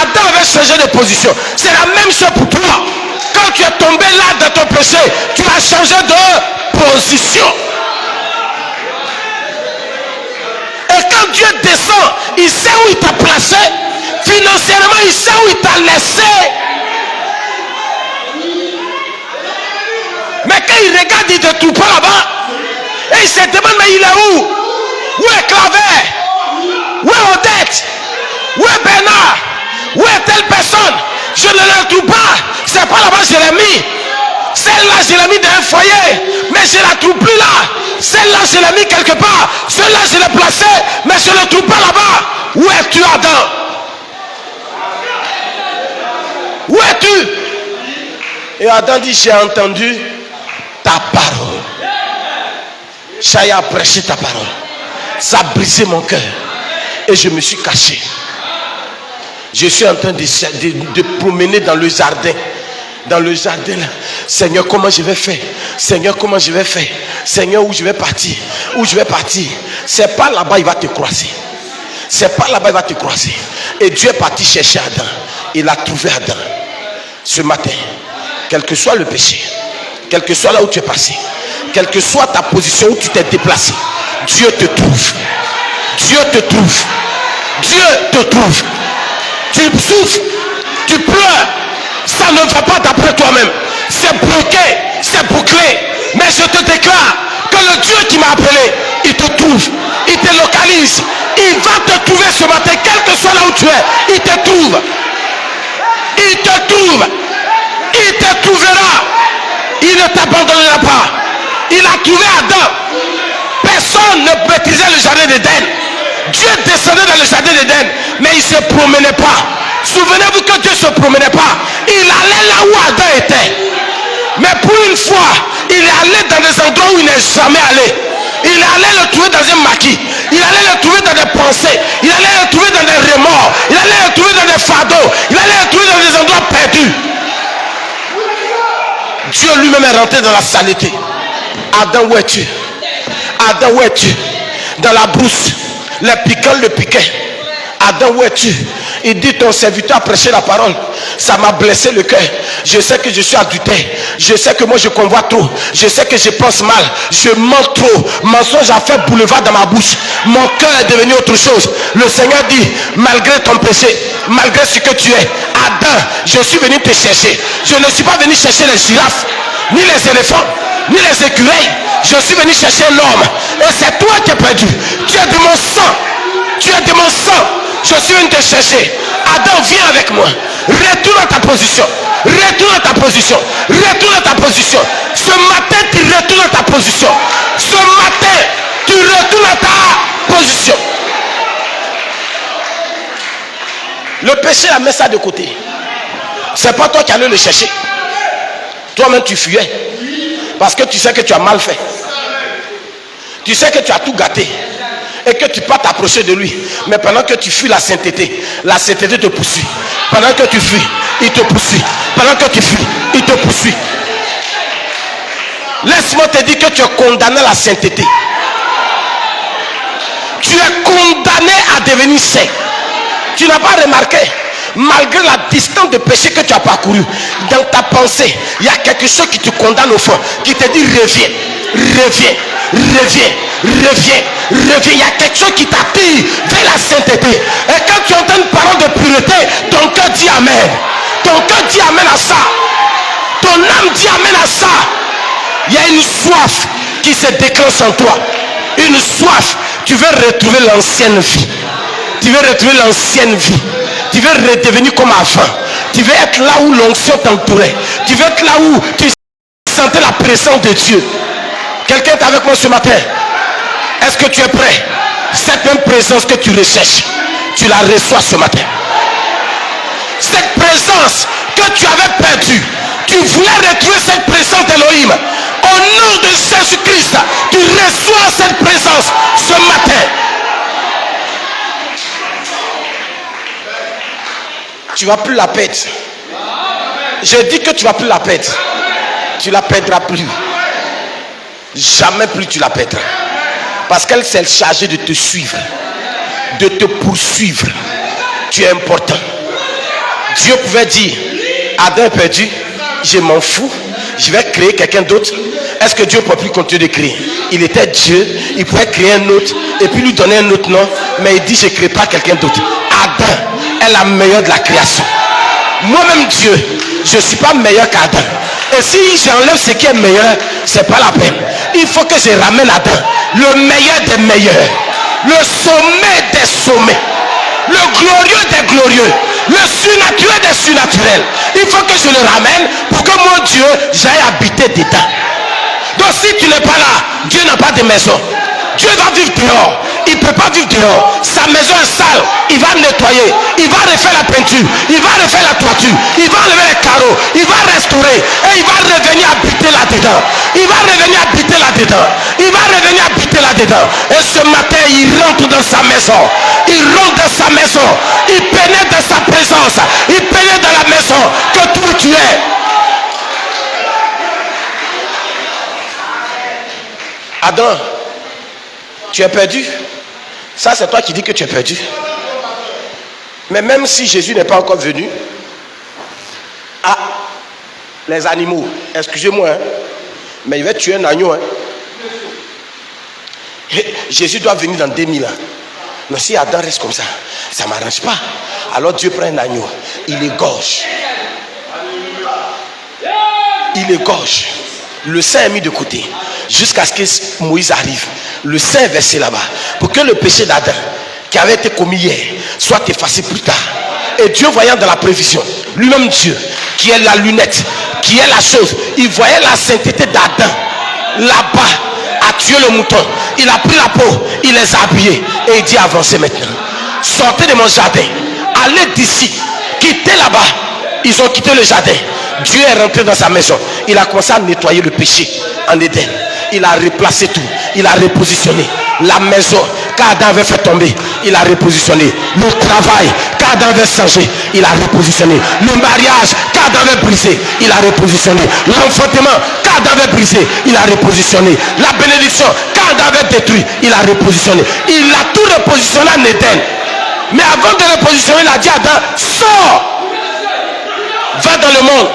Adam avait changé de position. C'est la même chose pour toi. Quand tu es tombé là dans ton péché, tu as changé de position. Et quand Dieu descend, il sait où il t'a placé. Financièrement, il sait où il t'a laissé. Mais quand il regarde, il ne te trouve pas là-bas. Et il se demande, mais il est où? Où est Claver? Où est Odette? Où est Bernard? Où est telle personne? Je ne la trouve pas. C'est pas là-bas, je l'ai mis. Celle-là, je l'ai mis dans un foyer. Mais je ne la trouve plus là. Celle-là, je l'ai mis quelque part. Celle-là, je l'ai placée. Mais je ne la trouve pas là-bas. Où es-tu, Adam? Où es-tu? Et Adam dit, j'ai entendu ta parole. Chaya a prêché ta parole. Ça a brisé mon cœur. Et je me suis caché. Je suis en train de promener dans le jardin. Dans le jardin là. Seigneur, comment je vais faire? Seigneur, comment je vais faire? Seigneur, où je vais partir? Où je vais partir? C'est pas là-bas il va te croiser. C'est pas là-bas il va te croiser. Et Dieu est parti chercher Adam. Il a trouvé Adam. Ce matin, quel que soit le péché, quel que soit là où tu es passé, quelle que soit ta position où tu t'es déplacé, Dieu te trouve. Dieu te trouve. Dieu te trouve. Tu souffres, tu pleures, ça ne va pas d'après toi-même. C'est bloqué, c'est bouclé. Mais je te déclare que le Dieu qui m'a appelé, il te trouve, il te localise. Il va te trouver ce matin, quel que soit là où tu es, il te trouve. Il te trouve. Il te trouvera. Il ne t'abandonnera pas. Il a trouvé Adam. Personne ne maîtrisait le jardin d'Éden. Dieu descendait dans le jardin d'Éden, mais il ne se promenait pas. Souvenez-vous que Dieu ne se promenait pas. Il allait là où Adam était. Mais pour une fois, il est allé dans des endroits où il n'est jamais allé. Il allait le trouver dans un maquis. Il allait le trouver dans des pensées. Il allait le trouver dans des remords. Il allait le trouver dans des fardeaux. Il allait le trouver dans des endroits perdus. Dieu lui-même est rentré dans la saleté. Adam, où es-tu? Adam, où es-tu? Dans la brousse. Les piquants le piquaient. Adam, où es-tu? Il dit, ton serviteur a prêché la parole. Ça m'a blessé le cœur. Je sais que je suis adultère. Je sais que moi je convoite trop. Je sais que je pense mal. Je mens trop. Mensonge a fait boulevard dans ma bouche. Mon cœur est devenu autre chose. Le Seigneur dit, malgré ton péché, malgré ce que tu es, Adam, je suis venu te chercher. Je ne suis pas venu chercher les girafes, ni les éléphants, ni les écureuils. Je suis venu chercher l'homme. Et c'est toi qui es perdu. Tu es de mon sang. Tu es de mon sang. Je suis venu te chercher. Adam, viens avec moi. Retourne à ta position. Retourne à ta position. Retourne à ta position. Ce matin, tu retournes à ta position. Ce matin, tu retournes à ta position. Le péché, la met ça de côté. C'est pas toi qui allais le chercher. Toi-même, tu fuyais. Parce que tu sais que tu as mal fait. Tu sais que tu as tout gâté. Et que tu peux t'approcher de lui. Mais pendant que tu fuis la sainteté te poursuit. Pendant que tu fuis, il te poursuit. Pendant que tu fuis, il te poursuit. Laisse-moi te dire que tu es condamné à la sainteté. Tu es condamné à devenir saint. Tu n'as pas remarqué, malgré la distance de péché que tu as parcouru, dans ta pensée, il y a quelque chose qui te condamne au fond, qui te dit reviens, reviens, reviens, reviens, reviens. Il y a quelque chose qui t'attire vers la sainteté. Et quand tu entends une parole de pureté, ton cœur dit amen. Ton cœur dit amen à ça. Ton âme dit amen à ça. Il y a une soif qui se déclenche en toi. Une soif. Tu veux retrouver l'ancienne vie. Tu veux retrouver l'ancienne vie. Tu veux redevenir comme avant. Tu veux être là où l'onction t'entourait. Tu veux être là où tu sentais la présence de Dieu. Quelqu'un est avec moi ce matin. Est-ce que tu es prêt? Cette même présence que tu recherches, tu la reçois ce matin. Cette présence que tu avais perdue, tu voulais retrouver cette présence d'Élohim. Au nom de Jésus-Christ, tu reçois cette présence ce matin. Tu ne vas plus la perdre. Je dis que tu ne vas plus la perdre. Tu ne la perdras plus. Jamais plus tu la perdras. Parce qu'elle s'est chargée de te suivre, de te poursuivre. Tu es important. Dieu pouvait dire, Adam est perdu, je m'en fous, je vais créer quelqu'un d'autre. Est-ce que Dieu ne peut plus continuer de créer? Il était Dieu, il pouvait créer un autre et puis lui donner un autre nom, mais il dit, je ne crée pas quelqu'un d'autre. Adam est la meilleure de la création. Moi-même Dieu, je ne suis pas meilleur qu'Adam. Et si j'enlève ce qui est meilleur, ce n'est pas la peine. Il faut que je ramène Adam, le meilleur des meilleurs, le sommet des sommets, le glorieux des glorieux, le surnaturel des surnaturels. Il faut que je le ramène pour que mon Dieu, j'aille habiter dedans. Donc si tu n'es pas là, Dieu n'a pas de maison. Dieu va vivre dehors. Il ne peut pas vivre dehors. Sa maison est sale. Il va nettoyer. Il va refaire la peinture. Il va refaire la toiture. Il va enlever les carreaux. Il va restaurer. Et il va revenir habiter là-dedans. Il va revenir habiter là-dedans. Il va revenir habiter là-dedans. Et ce matin, il rentre dans sa maison. Il rentre dans sa maison. Il pénètre dans sa présence. Il pénètre dans la maison que toi tu es. Adam, tu es perdu. Ça, c'est toi qui dis que tu es perdu. Mais même si Jésus n'est pas encore venu, les animaux, excusez-moi, hein, mais il va tuer un agneau. Hein. Jésus doit venir dans 2000 ans. Mais si Adam reste comme ça, ça ne m'arrange pas. Alors Dieu prend un agneau, il égorge. Il égorge. Le sang est mis de côté jusqu'à ce que Moïse arrive. Le sang est versé là-bas pour que le péché d'Adam qui avait été commis hier soit effacé plus tard. Et Dieu voyant dans la prévision, lui-même Dieu qui est la lunette, qui est la chose, il voyait la sainteté d'Adam là-bas, a tué le mouton, il a pris la peau, il les a habillés et il dit avancez maintenant, sortez de mon jardin, allez d'ici, quittez là-bas. Ils ont quitté le jardin. Dieu est rentré dans sa maison. Il a commencé à nettoyer le péché en Éden. Il a replacé tout. Il a repositionné la maison qu'Adam avait fait tomber. Il a repositionné le travail cadre avait changé, il a repositionné. Le mariage, cadre avait brisé, il a repositionné. L'enfantement, cadre avait brisé, il a repositionné. La bénédiction, cadre avait détruit, il a repositionné. Il a tout repositionné en Éden. Mais avant de repositionner, il a dit à Adam, sors, va dans le monde,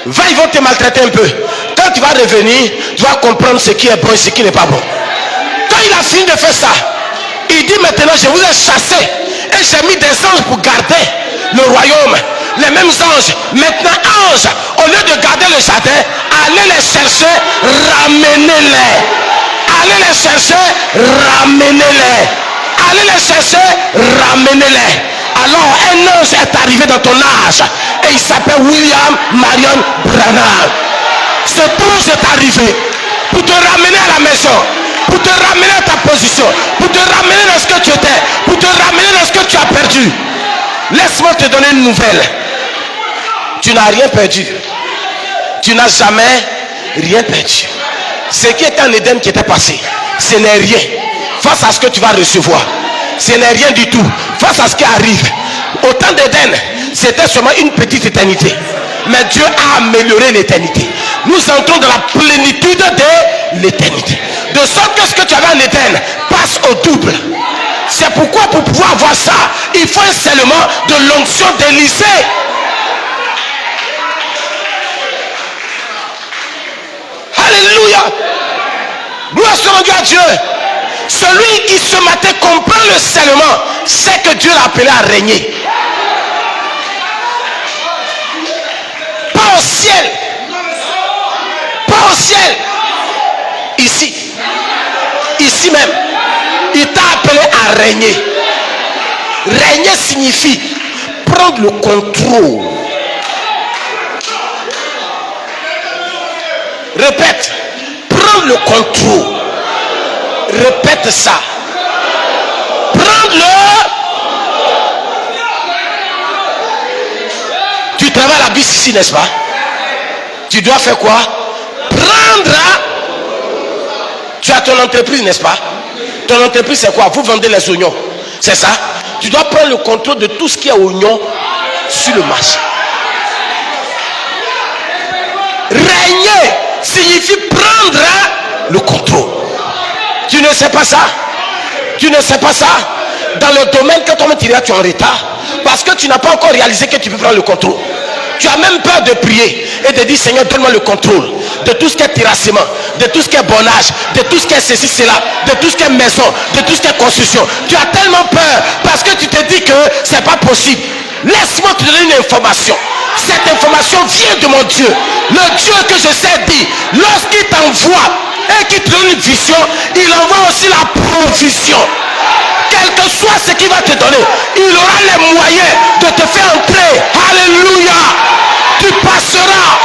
va, ils vont te maltraiter un peu. Quand tu vas revenir, tu vas comprendre ce qui est bon et ce qui n'est pas bon. Quand il a fini de faire ça, il dit maintenant, je vous ai chassé et j'ai mis des anges pour garder le royaume. Les mêmes anges. Maintenant, anges, au lieu de garder le jardin, allez les chercher, ramenez-les. Allez les chercher, ramenez-les. Allez les chercher, ramenez-les. Alors un ange est arrivé dans ton âge et il s'appelle William Marion Branham. Cet ange est arrivé pour te ramener à la maison, pour te ramener à ta position, pour te ramener dans ce que tu étais, pour te ramener dans ce que tu as perdu. Laisse-moi te donner une nouvelle. Tu n'as rien perdu. Tu n'as jamais rien perdu. Ce qui était en Éden qui était passé, ce n'est rien face à ce que tu vas recevoir. Ce n'est rien du tout face à ce qui arrive. Au temps d'Éden, c'était seulement une petite éternité. Mais Dieu a amélioré l'éternité. Nous entrons dans la plénitude de l'éternité. De sorte que ce que tu avais en Éden passe au double. C'est pourquoi pour pouvoir avoir ça, il faut un scellement de l'onction d'Élysée. Alléluia. Gloire soit rendue à Dieu. Celui qui ce matin comprend le scellement, c'est que Dieu l'a appelé à régner. Pas au ciel. Pas au ciel. Ici. Ici même. Il t'a appelé à régner. Régner signifie prendre le contrôle. Répète. Prendre le contrôle. Répète ça. Prendre le... Tu travailles à la bus ici, n'est-ce pas? Tu dois faire quoi? Prendre... Tu as ton entreprise, n'est-ce pas? Ton entreprise, c'est quoi? Vous vendez les oignons. C'est ça? Tu dois prendre le contrôle de tout ce qui est oignon sur le marché. Régner signifie prendre le contrôle. Tu ne sais pas ça? Tu ne sais pas ça? Dans le domaine que toi-même tu es en retard. Parce que tu n'as pas encore réalisé que tu peux prendre le contrôle. Tu as même peur de prier et de dire Seigneur, donne-moi le contrôle de tout ce qui est terrassement, de tout ce qui est bonnage, de tout ce qui est ceci, cela, de tout ce qui est maison, de tout ce qui est construction. Tu as tellement peur parce que tu te dis que c'est pas possible. Laisse-moi te donner une information. Cette information vient de mon Dieu. Le Dieu que je sais dit, lorsqu'il t'envoie et qu'il te donne une vision, il envoie aussi la provision. Quel que soit ce qu'il va te donner, il aura les moyens de te faire entrer. Alléluia. Tu passeras.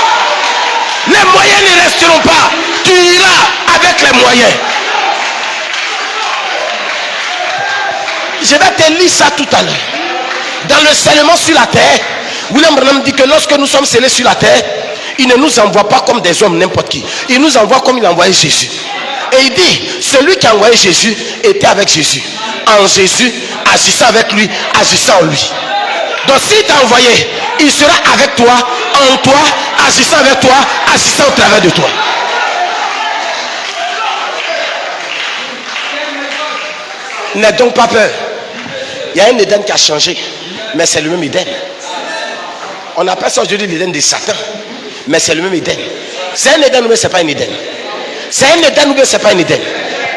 Les moyens ne resteront pas. Tu iras avec les moyens. Je vais te lire ça tout à l'heure. Dans le scellement sur la terre, William Branham dit que lorsque nous sommes scellés sur la terre, il ne nous envoie pas comme des hommes n'importe qui. Il nous envoie comme il a envoyé Jésus. Et il dit, celui qui a envoyé Jésus était avec Jésus. En Jésus, agissant avec lui, agissant en lui. Donc s'il t'a envoyé, il sera avec toi, en toi, agissant avec toi, agissant au travers de toi. N'aie donc pas peur. Il y a un Éden qui a changé, mais c'est le même Éden. On appelle ça aujourd'hui l'Éden de Satan, mais c'est le même Éden. C'est un Éden ou c'est pas un Éden? C'est un Éden ou c'est pas un Éden?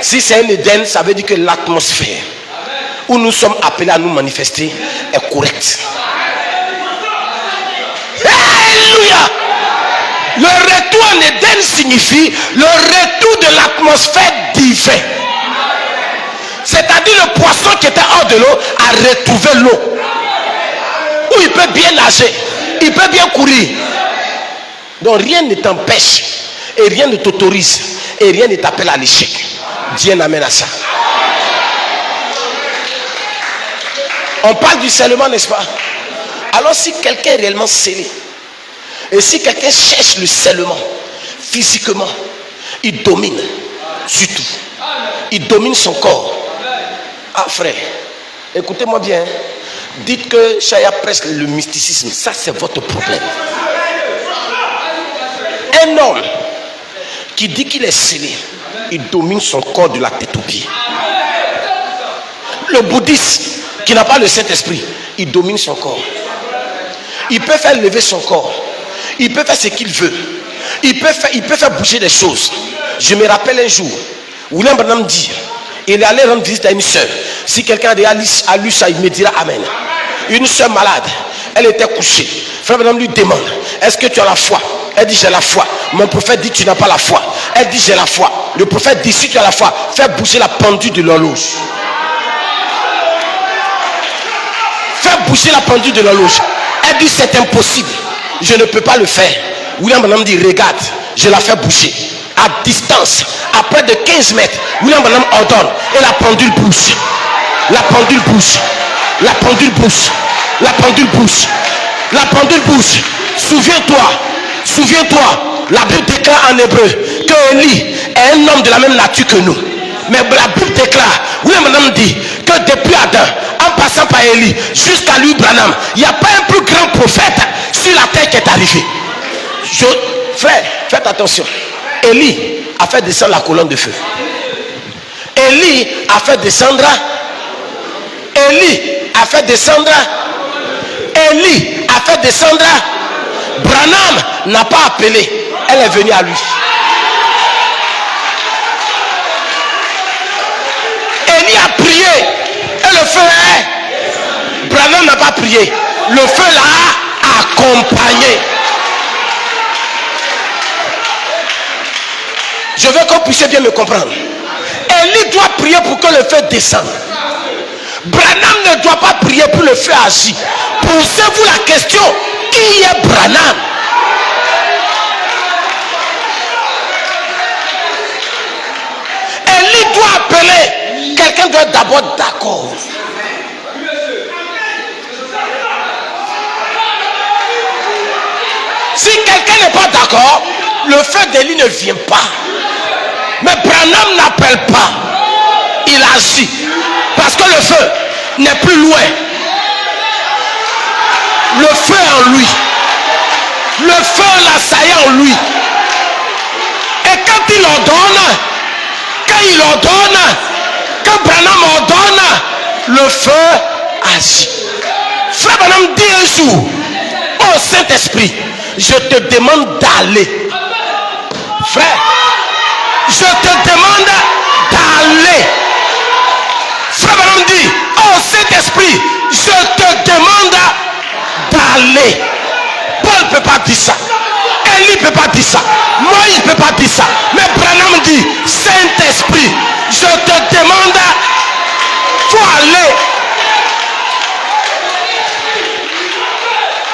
Si c'est un Éden, ça veut dire que l'atmosphère où nous sommes appelés à nous manifester est correcte. Alléluia. Le retour en Éden signifie le retour de l'atmosphère divine. C'est-à-dire le poisson qui était hors de l'eau a retrouvé l'eau. Où il peut bien nager, il peut bien courir. Donc rien ne t'empêche et rien ne t'autorise et rien ne t'appelle à l'échec. Dieu n'amène à ça. On parle du scellement, n'est-ce pas? Alors si quelqu'un est réellement scellé et si quelqu'un cherche le scellement physiquement, il domine sur tout. Il domine son corps. Ah frère, écoutez-moi bien. Dites que Chaya prêche le mysticisme. Ça, c'est votre problème. Un homme qui dit qu'il est scellé, il domine son corps de la tête aux pieds. Le bouddhiste qui n'a pas le Saint-Esprit, il domine son corps. Il peut faire lever son corps. Il peut faire ce qu'il veut. Il peut faire bouger des choses. Je me rappelle un jour, William Branham dit, il est allé rendre visite à une soeur. Si quelqu'un a lu ça, il me dira Amen. Une soeur malade, elle était couchée. Frère Branham lui demande, est-ce que tu as la foi? Elle dit, j'ai la foi. Mon prophète dit, tu n'as pas la foi. Elle dit, j'ai la foi. Le prophète dit, si tu as la foi, fais bouger la pendule de l'horloge. Fais bouger la pendule de l'horloge. Elle dit, c'est impossible. Je ne peux pas le faire. William Branham dit, regarde, je la fais bouger. À distance, à près de 15 mètres, William Branham ordonne et la pendule bouge. La pendule bouge. La pendule bouge. La pendule bouge. La pendule bouge. Souviens-toi, la Bible déclare en hébreu que Élie est un homme de la même nature que nous. Mais la Bible déclare, William Branham dit que depuis Adam, en passant par Élie jusqu'à lui Branham, il n'y a pas un plus grand prophète sur la terre qui est arrivé. Frère, faites attention. Élie a fait descendre la colonne de feu. Élie a fait descendre. Élie a fait descendre. Élie a fait descendre. Branham n'a pas appelé. Elle est venue à lui. Élie a prié et le feu est. Branham n'a pas prié. Le feu l'a accompagné. Je veux qu'on puisse bien me comprendre. Élie doit prier pour que le feu descende. Branham ne doit pas prier pour le feu agir. Posez-vous la question, qui est Branham? Élie doit appeler. Quelqu'un doit être d'abord d'accord. Si quelqu'un n'est pas d'accord, le feu d'Élie ne vient pas. Mais Branham n'appelle pas. Il agit. Parce que le feu n'est plus loin. Le feu est en lui. Le feu l'assaillit en lui. Et quand il ordonne, quand Branham ordonne, le feu agit. Frère Branham dit un jour, oh Saint-Esprit, je te demande d'aller. Frère, je te demande d'aller. Frère Branham dit, oh Saint-Esprit, je te demande d'aller. Paul ne peut pas dire ça. Élie ne peut pas dire ça. Moïse ne peut pas dire ça. Mais Branham dit, Saint-Esprit, je te demande, faut aller.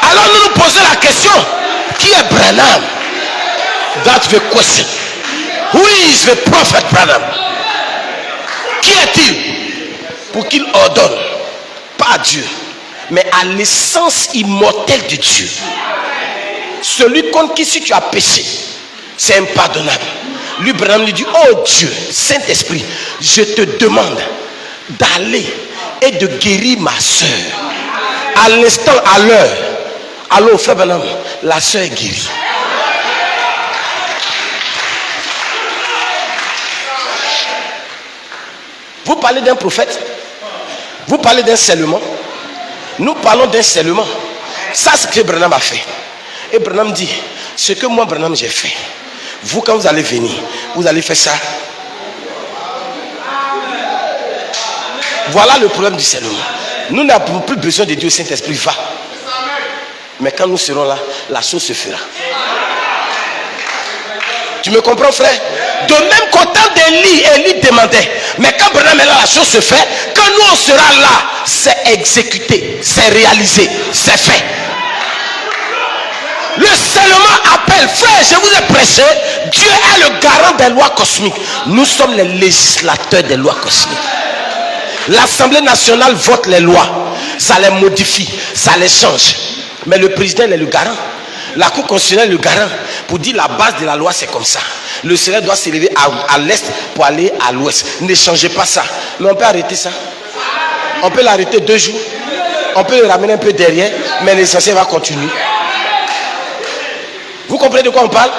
Alors nous nous posons la question, qui est Branham? That's the question. Who is the prophet Branham? Qui est-il? Pour qu'il ordonne, pas à Dieu, mais à l'essence immortelle de Dieu. Celui contre qui si tu as péché, c'est impardonnable. Lui, Branham lui dit, oh Dieu, Saint-Esprit, je te demande d'aller et de guérir ma soeur. À l'instant, à l'heure. Alors, frère Branham, la soeur est guérie. Vous parlez d'un prophète, vous parlez d'un scellement. Nous parlons d'un scellement. Ça, c'est ce que Branham a fait. Et Branham dit, ce que moi, Branham, j'ai fait. Vous, quand vous allez venir, vous allez faire ça. Voilà le problème du scellement. Nous n'avons plus besoin de Dieu, Saint-Esprit, va. Mais quand nous serons là, la chose se fera. Tu me comprends, frère? De même qu'au temps d'Élie, Élie demandait. Mais quand Branham est là, la chose se fait. Quand nous on sera là, c'est exécuté, c'est réalisé, c'est fait. Le seulement appel, frère, je vous ai prêché. Dieu est le garant des lois cosmiques. Nous sommes les législateurs des lois cosmiques. L'Assemblée nationale vote les lois. Ça les modifie, ça les change. Mais le président est le garant. La Cour constitutionnelle est le garant. Pour dire la base de la loi, c'est comme ça. Le soleil doit s'élever à l'est pour aller à l'ouest. Ne changez pas ça. Mais on peut arrêter ça. On peut l'arrêter 2 jours. on peut le ramener un peu derrière, mais l'essentiel va continuer. Vous comprenez de quoi on parle?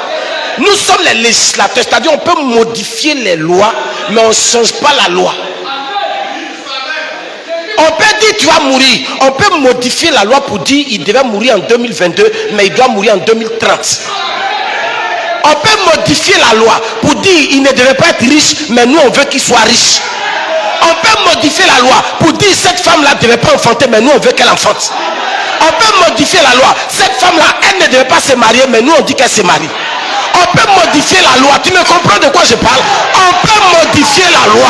Nous sommes les législateurs, c'est-à-dire on peut modifier les lois, mais on ne change pas la loi. On peut dire tu vas mourir. On peut modifier la loi pour dire il devait mourir en 2022, mais il doit mourir en 2030. On peut modifier la loi pour dire il ne devait pas être riche, mais nous on veut qu'il soit riche. On peut modifier la loi pour dire cette femme-là ne devait pas enfanter, mais nous on veut qu'elle enfante. On peut modifier la loi. Cette femme-là, elle ne devait pas se marier, mais nous on dit qu'elle se marie. On peut modifier la loi. Tu me comprends de quoi je parle? On peut modifier la loi.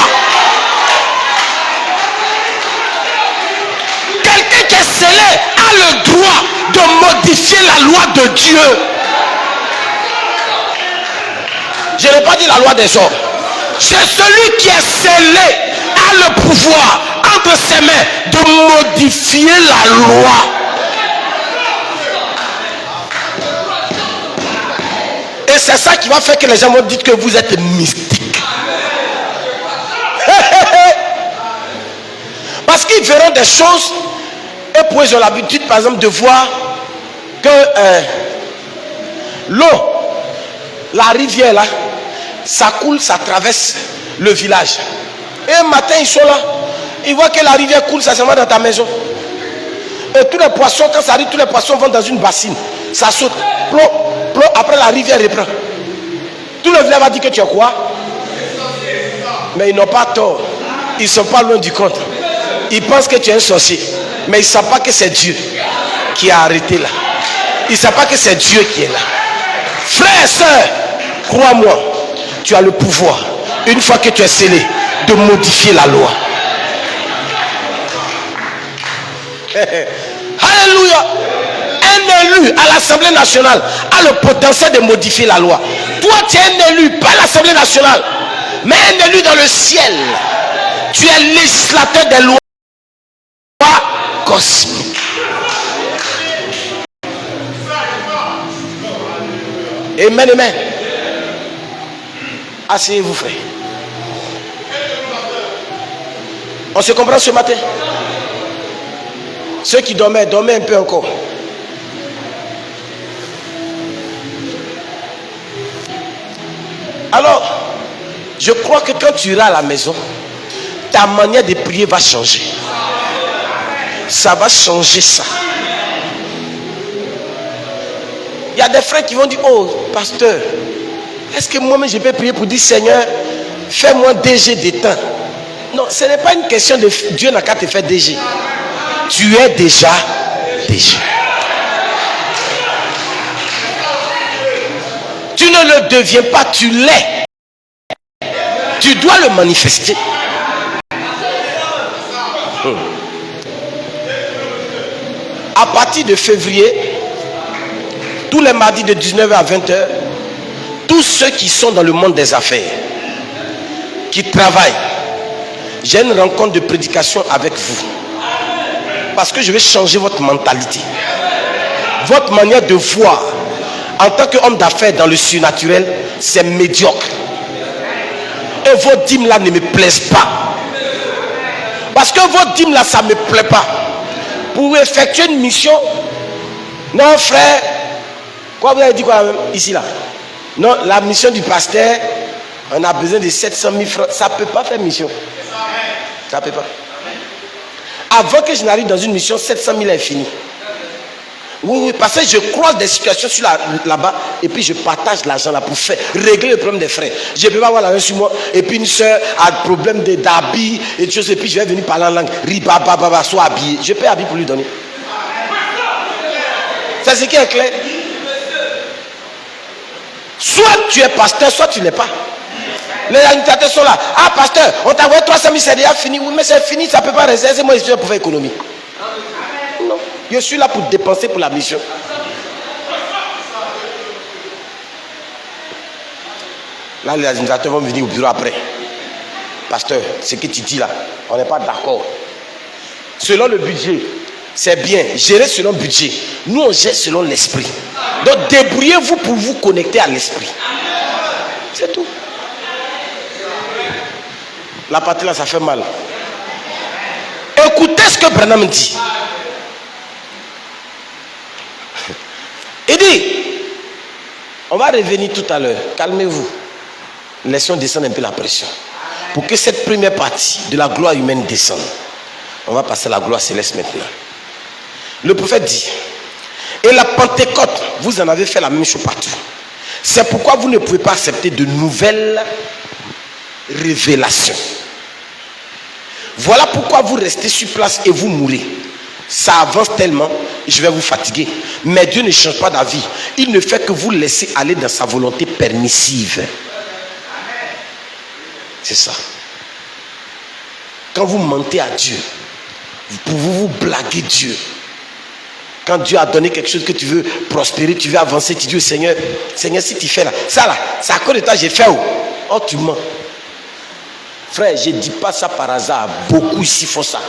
Quelqu'un qui est scellé a le droit de modifier la loi de Dieu. Je n'ai pas dit la loi des hommes. C'est celui qui est scellé a le pouvoir entre ses mains de modifier la loi. Et c'est ça qui va faire que les gens vont dire que vous êtes mystique. Parce qu'ils verront des choses. Et pour eux, ils ont l'habitude, par exemple, de voir que l'eau, la rivière là, ça coule, ça traverse le village. Et un matin, ils sont là. Ils voient que la rivière coule, ça se met dans ta maison. Et tous les poissons, quand ça arrive, tous les poissons vont dans une bassine. Ça saute. Plop, plop, après la rivière reprend. Tout le village va dire que tu es quoi? Mais ils n'ont pas tort. Ils ne sont pas loin du compte. Ils pensent que tu es un sorcier. Mais ils ne savent pas que c'est Dieu qui a arrêté là. Ils ne savent pas que c'est Dieu qui est là. Frères et sœurs, crois-moi, tu as le pouvoir, une fois que tu es scellé, de modifier la loi. Alléluia. Un élu à l'Assemblée nationale a le potentiel de modifier la loi. Toi, tu es un élu, pas à l'Assemblée nationale, mais un élu dans le ciel. Tu es législateur des lois cosmiques. Amen, amen. Asseyez-vous, frère. On se comprend ce matin? Ceux qui dormaient, dormaient un peu encore. Alors, je crois que quand tu iras à la maison, ta manière de prier va changer. Ça va changer ça. Il y a des frères qui vont dire, oh, pasteur, est-ce que moi-même je peux prier pour dire, Seigneur, fais-moi DG des temps? Non, ce n'est pas une question de Dieu n'a qu'à te faire DG. Tu es déjà DG. Tu ne le deviens pas, tu l'es. Tu dois le manifester. À partir de février, tous les mardis de 19h à 20h, tous ceux qui sont dans le monde des affaires, qui travaillent, j'ai une rencontre de prédication avec vous. Parce que je vais changer votre mentalité. Votre manière de voir en tant qu'homme d'affaires dans le surnaturel, c'est médiocre. Et vos dîmes là ne me plaisent pas. Parce que vos dîmes là, ça ne me plaît pas. Pour effectuer une mission, non frère, quoi vous avez dit quoi ici là? Non, la mission du pasteur, on a besoin de 700 000 francs. Ça ne peut pas faire mission. Ça ne peut pas. Avant que je n'arrive dans une mission, 700 000 est fini. Oui, parce que je croise des situations là-bas et puis je partage l'argent là pour faire régler le problème des frères. Je ne peux pas avoir l'argent sur moi et puis une soeur a un problème d'habits et des choses et puis je vais venir parler en langue. Ribababa, soit habillé. Je peux habiller pour lui donner. C'est ce qui est clair. Soit tu es pasteur, soit tu ne l'es pas. Les administrateurs sont là. Ah, pasteur, on t'a envoyé 300 000, c'est déjà fini. Oui, mais c'est fini, ça ne peut pas rester. C'est moi, je suis là pour faire économie. Non, je suis là pour dépenser pour la mission. Là, les administrateurs vont venir au bureau après. Pasteur, ce que tu dis là, on n'est pas d'accord. Selon le budget, c'est bien. Gérer selon le budget. Nous, on gère selon l'esprit. Donc, débrouillez-vous pour vous connecter à l'esprit. C'est tout. La partie là, ça fait mal. Écoutez ce que Branham dit. On va revenir tout à l'heure. Calmez-vous. Laissons descendre un peu la pression. Pour que cette première partie de la gloire humaine descende. On va passer à la gloire céleste maintenant. Le prophète dit, et la Pentecôte, vous en avez fait la même chose partout. C'est pourquoi vous ne pouvez pas accepter de nouvelles révélations. Voilà pourquoi vous restez sur place et vous mourrez. Ça avance tellement, je vais vous fatiguer. Mais Dieu ne change pas d'avis. Il ne fait que vous laisser aller dans sa volonté permissive. C'est ça. Quand vous mentez à Dieu, vous blaguez Dieu. Quand Dieu a donné quelque chose que tu veux prospérer, tu veux avancer, tu dis au Seigneur, Seigneur, si tu fais là, ça là, c'est à cause de toi j'ai fait. Oh, tu mens. Frère, je ne dis pas ça par hasard. Beaucoup ici font ça.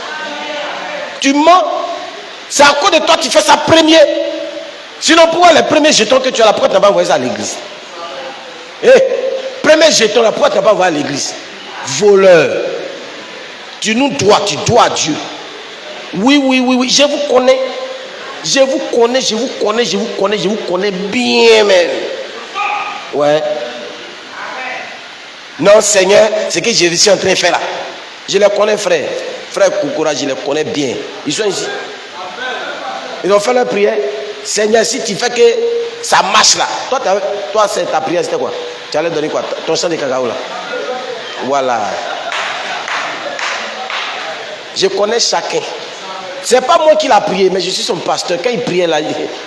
Tu mens. C'est à cause de toi que tu fais ça premier. Sinon, pourquoi les premiers jetons que tu as là, pourquoi tu n'as pas envoyé ça à l'église? Premier jeton là, pourquoi tu n'as pas envoyé à l'église? Voleur. Tu nous dois, tu dois à Dieu. Oui, je vous connais. Je vous connais bien même. Ouais. Non, Seigneur, ce que je suis en train de faire là, je les connais, frère. Frère Koukoura, je les connais bien. Ils sont ici. Ils ont fait leur prière. Seigneur, si tu fais que ça marche là, toi c'est ta prière, c'était quoi? Tu allais donner quoi? Ton sang de cacao là. Voilà. Je connais chacun. C'est pas moi qui l'a prié, mais je suis son pasteur. Quand il priait là,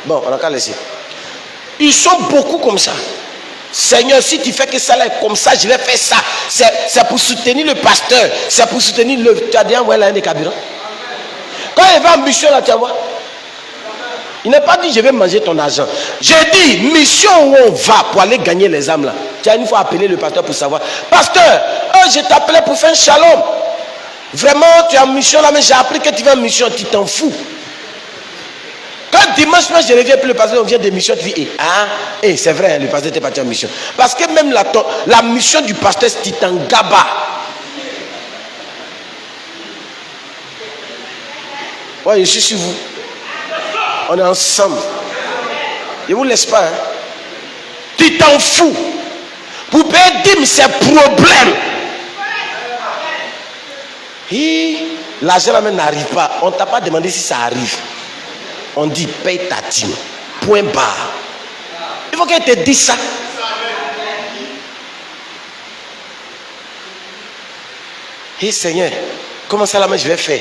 bon, on a qu'à laisser. Ils sont beaucoup comme ça. Seigneur, si tu fais que ça là comme ça, je vais faire ça. C'est pour soutenir le pasteur. C'est pour soutenir le... Tu as déjà envoyé l'un des carburants. Quand il va en mission là, tu vois. Il n'a pas dit je vais manger ton argent. J'ai dit mission où on va pour aller gagner les âmes là. Tu as une fois appelé le pasteur pour savoir. Pasteur, je t'appelais pour faire un shalom. Vraiment, tu es en mission là, mais j'ai appris que tu vas en mission, tu t'en fous. Quand dimanche, moi je reviens, puis le pasteur vient de mission, tu dis, c'est vrai, le pasteur était parti en mission. Parce que même la mission du pasteur, c'est Titangaba. Ouais, je suis sur vous. On est ensemble. Je ne vous laisse pas. Tu t'en fous. Pour payer dîme, c'est problème. Et l'argent là même n'arrive pas. On ne t'a pas demandé si ça arrive. On dit paye ta dîme. Point barre. Il faut qu'elle te dise ça. Et Seigneur, comment ça là je vais faire?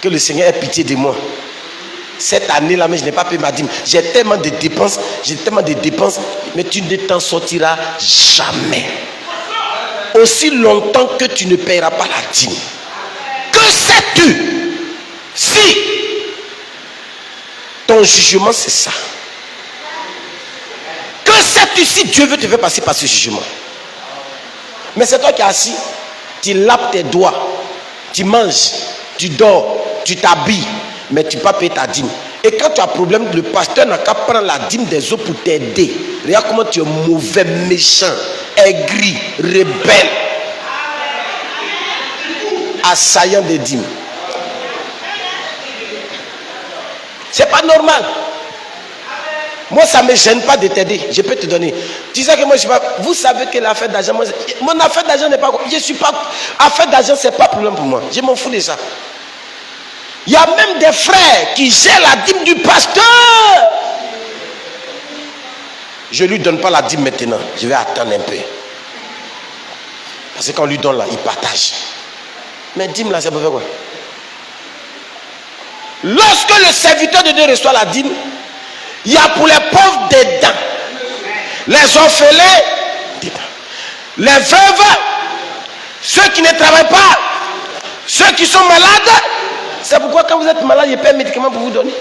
Que le Seigneur ait pitié de moi. Cette année là, mais je n'ai pas payé ma dîme. J'ai tellement de dépenses, mais tu ne t'en sortiras jamais. Aussi longtemps que tu ne paieras pas la dîme. Que sais-tu si ton jugement c'est ça? Que sais-tu si Dieu veut te faire passer par ce jugement? Mais c'est toi qui es assis, tu lapes tes doigts, tu manges, tu dors, tu t'habilles, mais tu ne peux pas payer ta dîme. Et quand tu as un problème, le pasteur n'a qu'à prendre la dîme des autres pour t'aider. Regarde comment tu es mauvais, méchant, aigri, rebelle, assaillant des dîmes. C'est pas normal. Moi, ça ne me gêne pas de t'aider. Je peux te donner. Tu sais que moi, je suis pas. Vous savez que l'affaire d'argent, mon affaire d'argent n'est pas. Je suis pas. Affaire d'argent, c'est pas problème pour moi. Je m'en fous de ça. Il y a même des frères qui gèrent la dîme du pasteur. Je ne lui donne pas la dîme maintenant. Je vais attendre un peu. Parce que quand on lui donne là, il partage. Mais dîme là, c'est pour faire quoi? Lorsque le serviteur de Dieu reçoit la dîme, il y a pour les pauvres des dents, les orphelins, les veuves, ceux qui ne travaillent pas, ceux qui sont malades. C'est pourquoi quand vous êtes malade, il paie un médicament pour vous donner.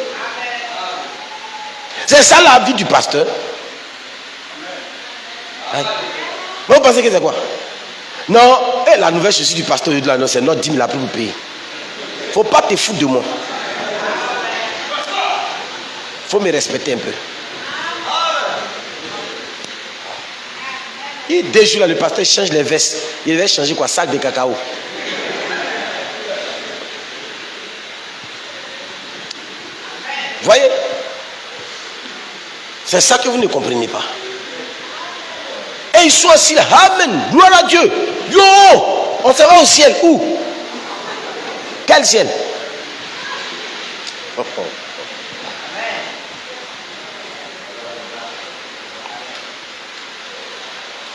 C'est ça la vie du pasteur. Vous pensez que c'est quoi? Non, la nouvelle chaussure du pasteur de là, non, c'est notre 10 000 après vous payer. Il ne faut pas te foutre de moi. Il faut me respecter un peu. Et 2 jours là, le pasteur change les vestes. Il va changer quoi? Sac de cacao. Voyez? C'est ça que vous ne comprenez pas. Et ils sont assis là. Amen. Gloire à Dieu. Yo, on se va au ciel. Où? Quel ciel? Oh, oh.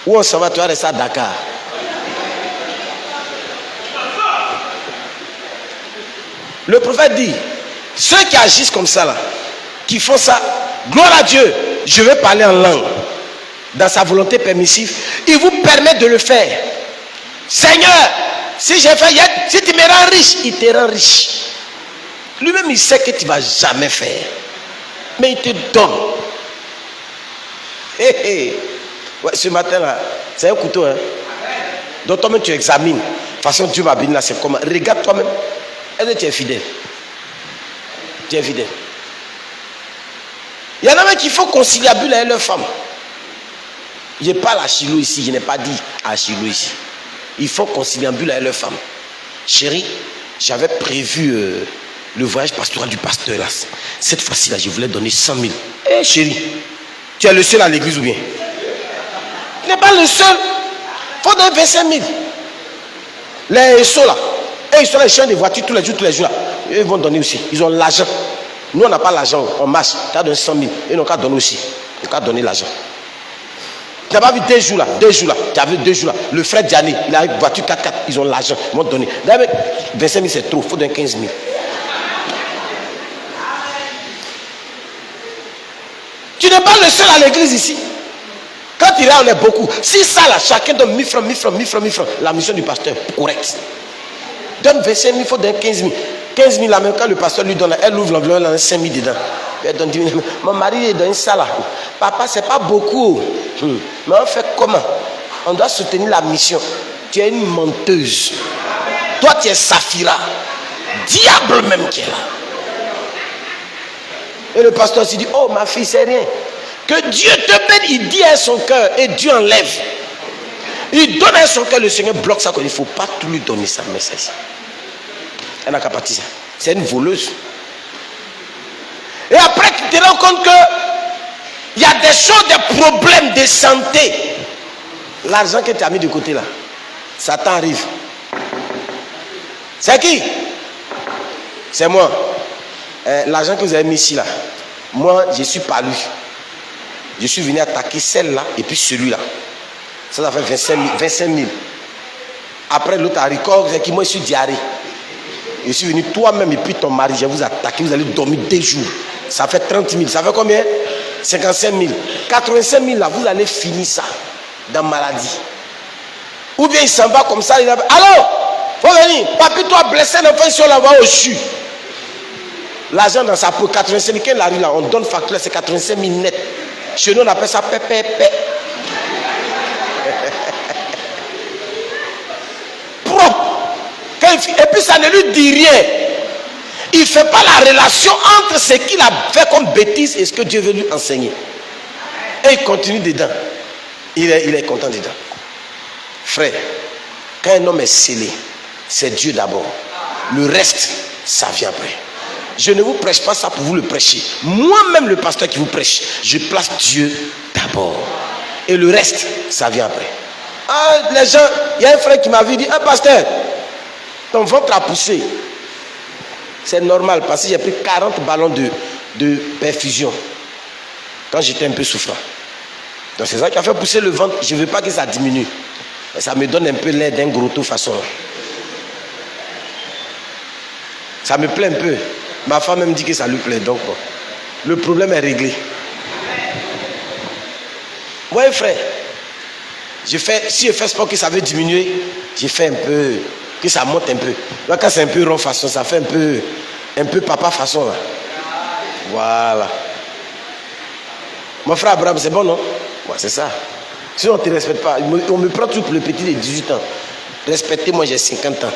Où on s'en va? Tu vas rester à Dakar. Le prophète dit, ceux qui agissent comme ça là, qui font ça, gloire à Dieu, je vais parler en langue, dans sa volonté permissive, il vous permet de le faire. Seigneur, si j'ai fait, si tu me rends riche, il te rend riche. Lui-même, il sait que tu ne vas jamais faire. Mais il te donne. Ouais, ce matin-là, c'est un couteau. Hein? Donc toi-même, tu examines. De toute façon, Dieu m'a béni là, c'est comment. Regarde toi-même. Est-ce que tu es fidèle? Tu es fidèle. Il y en a même qui font conciliabule avec leur femme. Je parle à Chilo ici, je n'ai pas dit à Chilo ici. Ils font conciliabule avec leur femme. Chérie, j'avais prévu le voyage pastoral du pasteur là. Cette fois-ci là, je voulais donner 100 000. Eh chérie, tu es le seul à l'église ou bien? Tu n'es pas le seul. Il faut donner 25 000. Les SO là, et ils sont les chiens de voitures tous les jours là. Ils vont donner aussi. Ils ont l'argent. Nous on n'a pas l'argent, on marche. Tu as donné 100 000. Ils n'ont qu'à donner aussi. Ils n'ont qu'à donner l'argent. Tu n'as pas vu 2 jours là. Tu as vu 2 jours là. Le frère Diané, il a une voiture 4x4. Ils ont l'argent. Ils vont donner. D'ailleurs, 25 000 c'est trop. Il faut donner 15 000. Tu n'es pas le seul à l'église ici. Quand il y a, on est beaucoup. Si ça là, chacun donne 1000 francs, 1000 francs, 1000 francs, 1000 francs. La mission du pasteur, correct. Donne 25 000, il faut donner 15 000. 15 000 là, même quand le pasteur lui donne, elle ouvre l'enveloppe, elle a 5 000 dedans. Elle donne 10 000. Mon mari est dans ça là. Papa, c'est pas beaucoup. Mais on fait comment? On doit soutenir la mission. Tu es une menteuse. Toi, tu es Saphira. Diable même qui est là. Et le pasteur s'est dit, oh ma fille, c'est rien. Que Dieu te bénisse. Il dit à son cœur et Dieu enlève. Il donne à son cœur, le Seigneur bloque ça. Il ne faut pas tout lui donner ça. Mais c'est ça. Elle n'a qu'à partir ça. C'est une voleuse. Et après, tu te rends compte que il y a des choses, des problèmes de santé. L'argent que tu as mis de côté là, ça t'arrive. C'est qui? C'est moi. L'argent que vous avez mis ici là, moi je suis pas lui. Je suis venu attaquer celle-là et puis celui-là. Ça fait 25 000. Après l'autre a record, c'est qui moi je suis diarrhée. Je suis venu toi-même et puis ton mari, je vais vous attaquer, vous allez dormir 2 jours. Ça fait 30 000. Ça fait combien? 55 000. 85 000 là, vous allez finir ça dans maladie. Ou bien il s'en va comme ça, il a... Allô? Faut venir. Papi, toi blessé, l'enfant, si on l'envoie au CHU. L'argent dans sa peau, 85 000. Quand il arrive là, on donne facture, c'est 85 000 net. Chez nous, on appelle ça pépé. Propre. Et puis ça ne lui dit rien. Il ne fait pas la relation entre ce qu'il a fait comme bêtise et ce que Dieu veut lui enseigner. Et il continue dedans. Il est content dedans. Frère, quand un homme est scellé, c'est Dieu d'abord. Le reste, ça vient après. Je ne vous prêche pas ça pour vous le prêcher. Moi-même, le pasteur qui vous prêche, je place Dieu d'abord. Et le reste, ça vient après. Ah, les gens, il y a un frère qui m'avait dit, ah pasteur, ton ventre a poussé. C'est normal parce que j'ai pris 40 ballons de perfusion quand j'étais un peu souffrant. Donc c'est ça qui a fait pousser le ventre. Je ne veux pas que ça diminue. Et ça me donne un peu l'air d'un gros tout façon. Ça me plaît un peu. Ma femme me dit que ça lui plaît. Donc bon, le problème est réglé. Ouais frère, si je fais sport que ça veut diminuer, j'ai fait un peu, que ça monte un peu. Là, quand c'est un peu rond façon, ça fait un peu papa façon là. Voilà. Mon frère Abraham, c'est bon non? Ouais, c'est ça. Sinon on ne te respecte pas. On me prend tout pour le petit de 18 ans. Respectez-moi, j'ai 50 ans.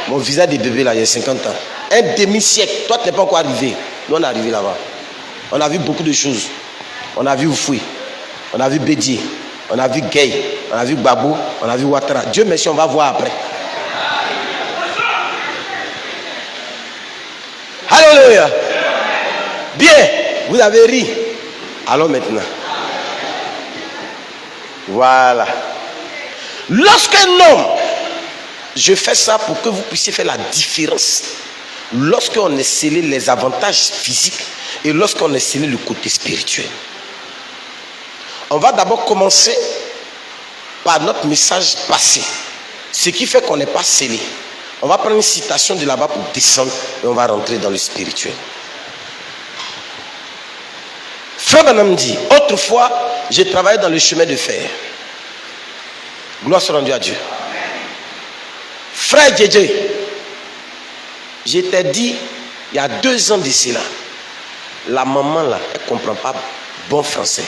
Mon visage de bébé là, j'ai 50 ans. Un demi-siècle. Toi, tu n'es pas encore arrivé. Nous, on est arrivé là-bas. On a vu beaucoup de choses. On a vu Oufoui. On a vu Bédier. On a vu Gay. On a vu Babou. On a vu Ouattara. Dieu merci, on va voir après. Alléluia. Bien. Vous avez ri. Alors maintenant. Voilà. Lorsqu'un homme, je fais ça pour que vous puissiez faire la différence. Lorsqu'on est scellé les avantages physiques et lorsqu'on est scellé le côté spirituel. On va d'abord commencer par notre message passé. Ce qui fait qu'on n'est pas scellé. On va prendre une citation de là-bas pour descendre et on va rentrer dans le spirituel. Frère Branham dit, autrefois, j'ai travaillé dans le chemin de fer. Gloire soit rendue à Dieu. Frère Djedje, je t'ai dit, il y a 2 ans de cela, la maman là, elle ne comprend pas bon français.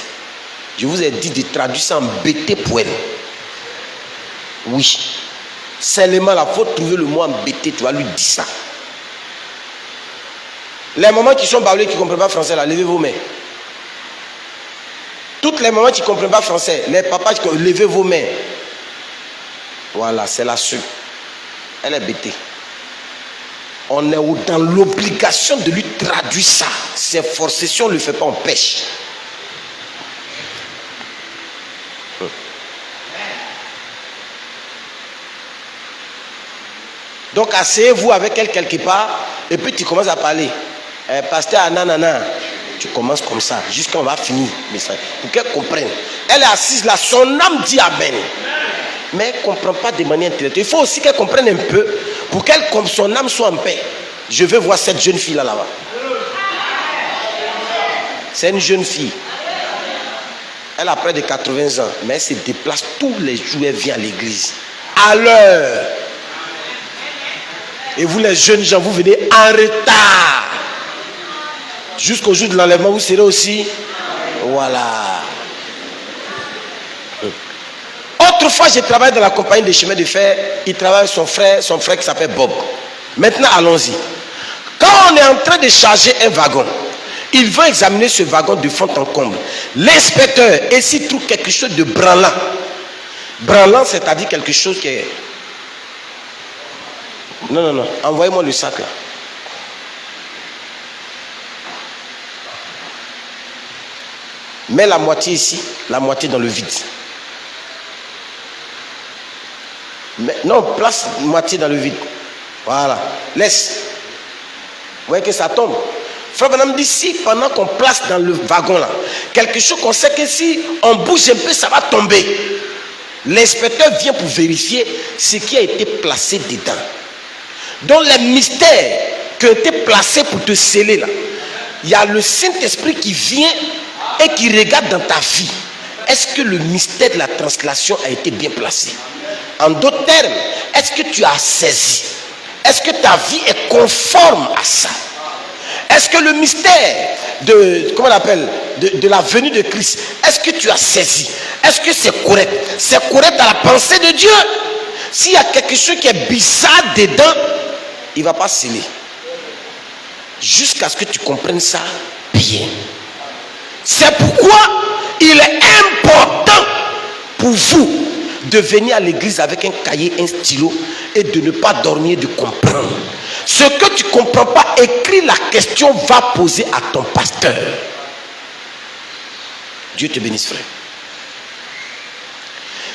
Je vous ai dit de traduire ça en BT pour elle. Oui. Seulement là, il faut trouver le mot en BT, tu vas lui dire ça. Les mamans qui sont baoulées, qui ne comprennent pas français là, levez vos mains. Toutes les mamans qui ne comprennent pas français, les papas, levez vos mains. Voilà, c'est la suite. Elle est bêtée. On est dans l'obligation de lui traduire ça. C'est forcé. Si on ne le fait pas, on pêche. Donc, asseyez-vous avec elle quelque part et puis tu commences à parler. Pasteur Ananana, tu commences comme ça jusqu'à on va finir. Pour qu'elle comprenne. Elle est assise là, son âme dit Amen. Mais elle ne comprend pas de manière intellectuelle. Il faut aussi qu'elle comprenne un peu pour qu'elle, comme son âme soit en paix. Je veux voir cette jeune fille là-bas. C'est une jeune fille. Elle a près de 80 ans, mais elle se déplace tous les jours, elle vient à l'église. À l'heure. Et vous les jeunes gens, vous venez en retard. Jusqu'au jour de l'enlèvement, vous serez aussi. Voilà. Autrefois, j'ai travaillé dans la compagnie des chemins de fer. Il travaille avec son frère qui s'appelle Bob. Maintenant, allons-y. Quand on est en train de charger un wagon, il veut examiner ce wagon de fond en comble. L'inspecteur, et s'il trouve quelque chose de branlant. Branlant, c'est-à-dire quelque chose qui est... Non. Envoyez-moi le sac là. Mets la moitié ici, la moitié dans le vide. Non, place moitié dans le vide. Voilà. Laisse. Vous voyez que ça tombe. Frère Branham dit, si pendant qu'on place dans le wagon là, quelque chose qu'on sait que si on bouge un peu, ça va tomber. L'inspecteur vient pour vérifier ce qui a été placé dedans. Donc les mystères qui ont été placés pour te sceller là, il y a le Saint-Esprit qui vient et qui regarde dans ta vie. Est-ce que le mystère de la translation a été bien placé? En d'autres termes, est-ce que tu as saisi? Est-ce que ta vie est conforme à ça? Est-ce que le mystère de, comment on appelle, de la venue de Christ, est-ce que tu as saisi? Est-ce que c'est correct? C'est correct dans la pensée de Dieu? S'il y a quelque chose qui est bizarre dedans, il ne va pas sceller. Jusqu'à ce que tu comprennes ça bien. C'est pourquoi il est important pour vous de venir à l'église avec un cahier, un stylo et de ne pas dormir, de comprendre. Ce que tu ne comprends pas, écris la question, va poser à ton pasteur. Dieu te bénisse, frère.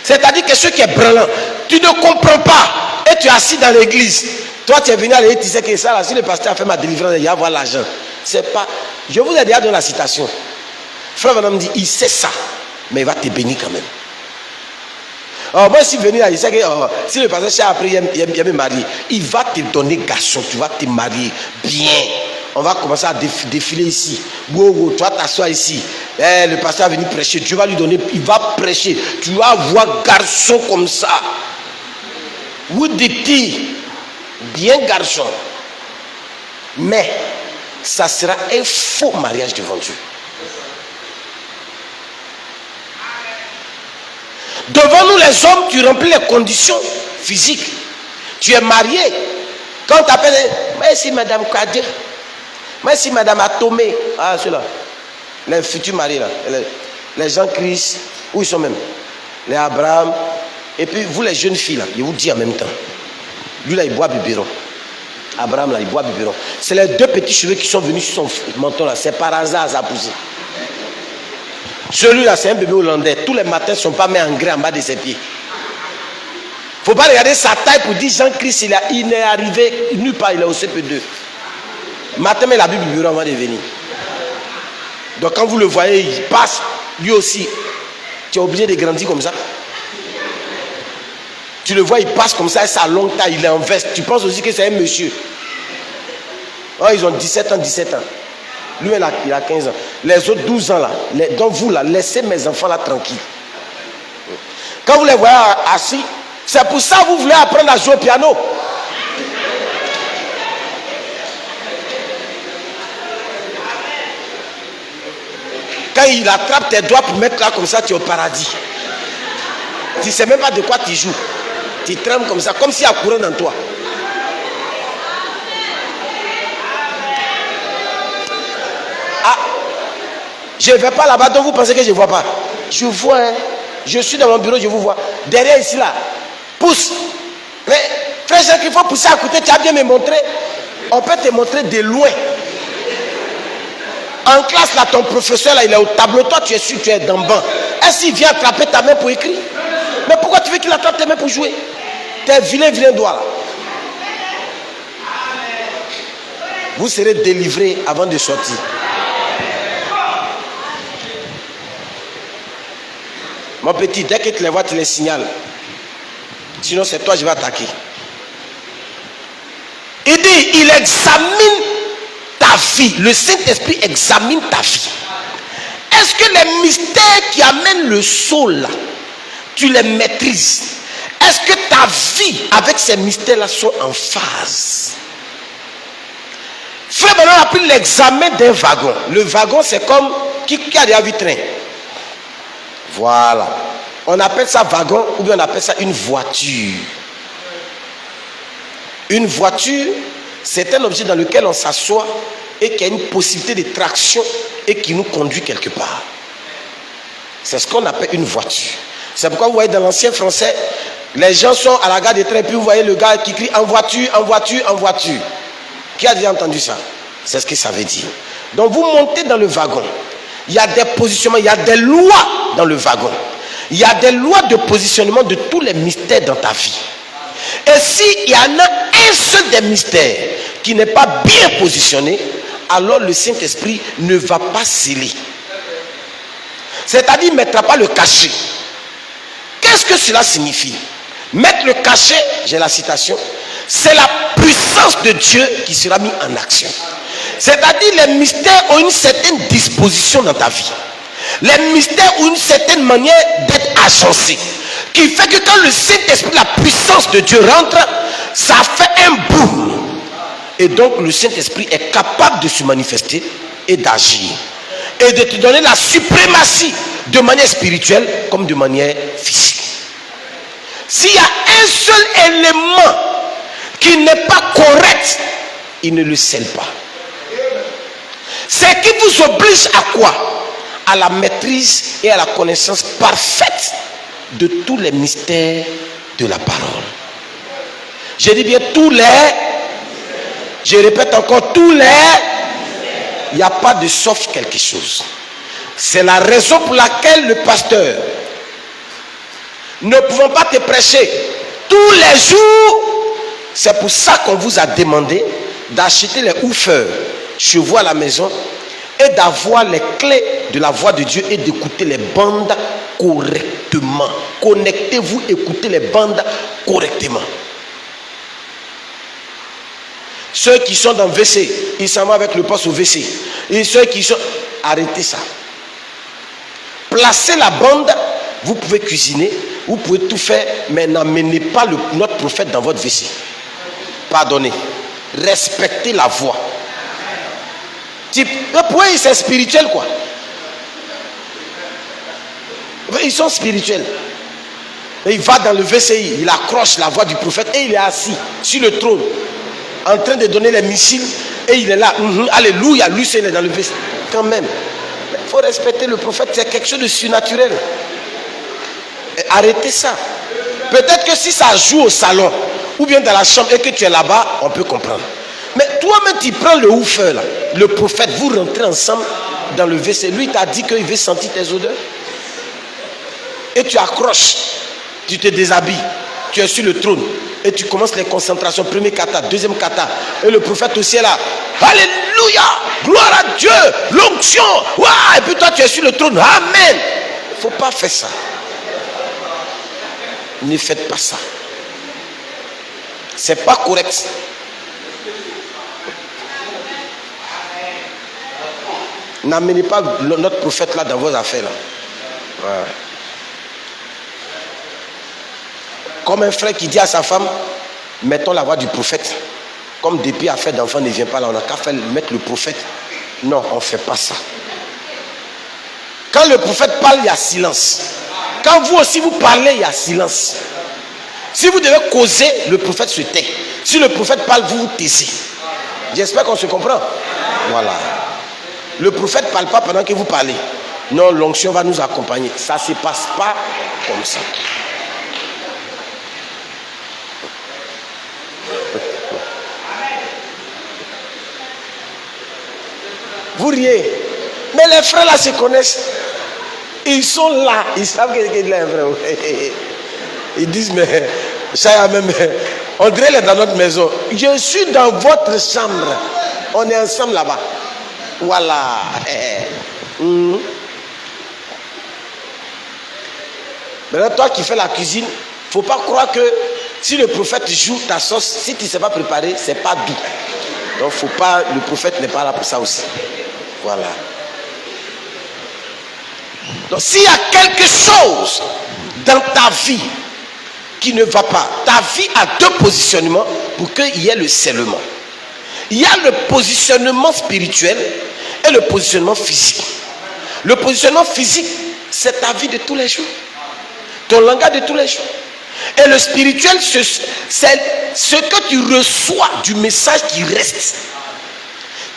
C'est-à-dire que ce qui est branlant, tu ne comprends pas et tu es assis dans l'église. Toi, tu es venu à l'église, tu sais que ça, là, si le pasteur a fait ma délivrance, il va avoir l'argent. C'est pas. Je vous ai déjà donné la citation. Frère Branham dit, il sait ça, mais il va te bénir quand même. Alors moi, si je venir là, il sait que si le pasteur après, il me marier, il va te donner garçon, tu vas te marier bien. On va commencer à défiler ici. Wow, tu vas t'asseoir ici. Le pasteur va venir prêcher, Dieu va lui donner, il va prêcher. Tu vas voir garçon comme ça. Vous dites, bien garçon. Mais ça sera un faux mariage devant Dieu. Devant nous les hommes, tu remplis les conditions physiques. Tu es marié. Quand tu appelles, merci madame Kadé, merci madame Atomé. Ah, ceux-là, les futurs mariés là, les gens Christ, où ils sont même? Les Abraham. Et puis vous les jeunes filles là, je vous dis en même temps. Lui là, il boit biberon. Abraham là, il boit biberon. C'est les 2 petits cheveux qui sont venus sur son menton là. C'est par hasard, ça a poussé. Celui-là, c'est un bébé hollandais. Tous les matins, son pas mis en grès en bas de ses pieds. Faut pas regarder sa taille pour dire Jean-Christ, il n'est arrivé nulle part, il est au CP2. Matin, mais la Bible du bureau avant de venir. Donc quand vous le voyez, il passe, lui aussi. Tu es obligé de grandir comme ça. Tu le vois, il passe comme ça, et sa longue taille, il est en veste. Tu penses aussi que c'est un monsieur. Oh, ils ont 17 ans, 17 ans. Lui, il a 15 ans. Les autres 12 ans là, donc vous là, laissez mes enfants là tranquilles. Quand vous les voyez assis, c'est pour ça que vous voulez apprendre à jouer au piano. Quand il attrape tes doigts pour mettre là comme ça, tu es au paradis. Tu ne sais même pas de quoi tu joues. Tu trembles comme ça, comme s'il y a courant dans toi. Ah, je ne vais pas là-bas, donc vous pensez que je ne vois pas. Je vois, hein. Je suis dans mon bureau, je vous vois. Derrière ici là, pousse. Mais frère Jacques, il faut pousser à côté, tu as bien me montrer. On peut te montrer de loin. En classe là, ton professeur là, il est au tableau, toi tu es sûr, tu es dans le banc. Est-ce qu'il vient attraper ta main pour écrire? Mais pourquoi tu veux qu'il attrape tes mains pour jouer? T'es vilain doigt là. Vous serez délivré avant de sortir. Mon petit, dès que tu les vois, tu les signales. Sinon, c'est toi, je vais attaquer. Il dit, il examine ta vie. Le Saint-Esprit examine ta vie. Est-ce que les mystères qui amènent le saut là, tu les maîtrises? Est-ce que ta vie avec ces mystères-là sont en phase? Frère Benoît a pris l'examen d'un wagon. Le wagon, c'est comme qui a déjà vu train. Voilà. On appelle ça wagon ou bien on appelle ça une voiture. Une voiture, c'est un objet dans lequel on s'assoit et qui a une possibilité de traction et qui nous conduit quelque part. C'est ce qu'on appelle une voiture. C'est pourquoi vous voyez dans l'ancien français, les gens sont à la gare des trains, puis vous voyez le gars qui crie en voiture, en voiture, en voiture. Qui a déjà entendu ça? C'est ce que ça veut dire. Donc vous montez dans le wagon. Il y a des positionnements, il y a des lois dans le wagon. Il y a des lois de positionnement de tous les mystères dans ta vie. Et s'il y en a un seul des mystères qui n'est pas bien positionné, alors le Saint-Esprit ne va pas sceller. C'est-à-dire, il ne mettra pas le cachet. Qu'est-ce que cela signifie? Mettre le cachet, j'ai la citation, c'est la puissance de Dieu qui sera mise en action. C'est-à-dire, les mystères ont une certaine disposition dans ta vie. Les mystères ont une certaine manière d'être agencés, qui fait que quand le Saint-Esprit, la puissance de Dieu rentre, ça fait un boum. Et donc le Saint-Esprit est capable de se manifester et d'agir. Et de te donner la suprématie de manière spirituelle comme de manière physique. S'il y a un seul élément qui n'est pas correct, il ne le scelle pas. C'est qui vous oblige à quoi? À la maîtrise et à la connaissance parfaite de tous les mystères de la parole. Je dis bien tous les, je répète encore tous les, il n'y a pas de sauf quelque chose. C'est la raison pour laquelle le pasteur, ne pouvant pas te prêcher tous les jours, c'est pour ça qu'on vous a demandé d'acheter les woofers chez vous à la maison et d'avoir les clés de la voix de Dieu et d'écouter les bandes correctement. Connectez-vous, écoutez les bandes correctement. Ceux qui sont dans le WC, ils s'en vont avec le poste au WC. Et ceux qui sont... Arrêtez ça. Placez la bande, vous pouvez cuisiner, vous pouvez tout faire, mais n'amenez pas notre prophète dans votre WC. Pardonnez. Respectez la voix. Pourquoi c'est spirituel quoi? Ils sont spirituels. Et il va dans le VCI, il accroche la voix du prophète et il est assis sur le trône en train de donner les missiles et il est là. Alléluia, lui c'est dans le VCI. Quand même, il faut respecter le prophète, c'est quelque chose de surnaturel. Et arrêtez ça. Peut-être que si ça joue au salon ou bien dans la chambre et que tu es là-bas, on peut comprendre. Mais toi-même, tu prends le woofer là, le prophète, vous rentrez ensemble, dans le WC, lui t'a dit qu'il veut sentir tes odeurs. Et tu accroches, tu te déshabilles, tu es sur le trône et tu commences les concentrations, premier kata, deuxième kata, et le prophète aussi est là. Alléluia, gloire à Dieu, l'onction, et puis toi tu es sur le trône, amen. Il ne faut pas faire ça. Ne faites pas ça. C'est pas correct. N'amenez pas notre prophète là dans vos affaires là. Ouais. Comme un frère qui dit à sa femme, mettons la voix du prophète. Comme depuis affaire d'enfant ne vient pas là, on n'a qu'à faire mettre le prophète. Non, on ne fait pas ça. Quand le prophète parle, il y a silence. Quand vous aussi vous parlez, il y a silence. Si vous devez causer, le prophète se tait. Si le prophète parle, vous vous taisez. J'espère qu'on se comprend. Voilà. Le prophète ne parle pas pendant que vous parlez. Non, l'onction va nous accompagner. Ça ne se passe pas comme ça. Vous riez. Mais les frères là se connaissent. Ils sont là. Ils savent que c'est un frère. Ils disent, mais ça même, on dirait qu'il est dans notre maison. Je suis dans votre chambre. On est ensemble là-bas. Voilà. Maintenant, toi qui fais la cuisine, il ne faut pas croire que si le prophète joue ta sauce, si tu ne sais pas préparer, ce n'est pas doux. Donc, faut pas, le prophète n'est pas là pour ça aussi. Voilà. Donc, s'il y a quelque chose dans ta vie qui ne va pas, ta vie a deux positionnements pour qu'il y ait le scellement. Il y a le positionnement spirituel et le positionnement physique. Le positionnement physique, c'est ta vie de tous les jours. Ton langage de tous les jours. Et le spirituel, c'est ce que tu reçois du message qui reste.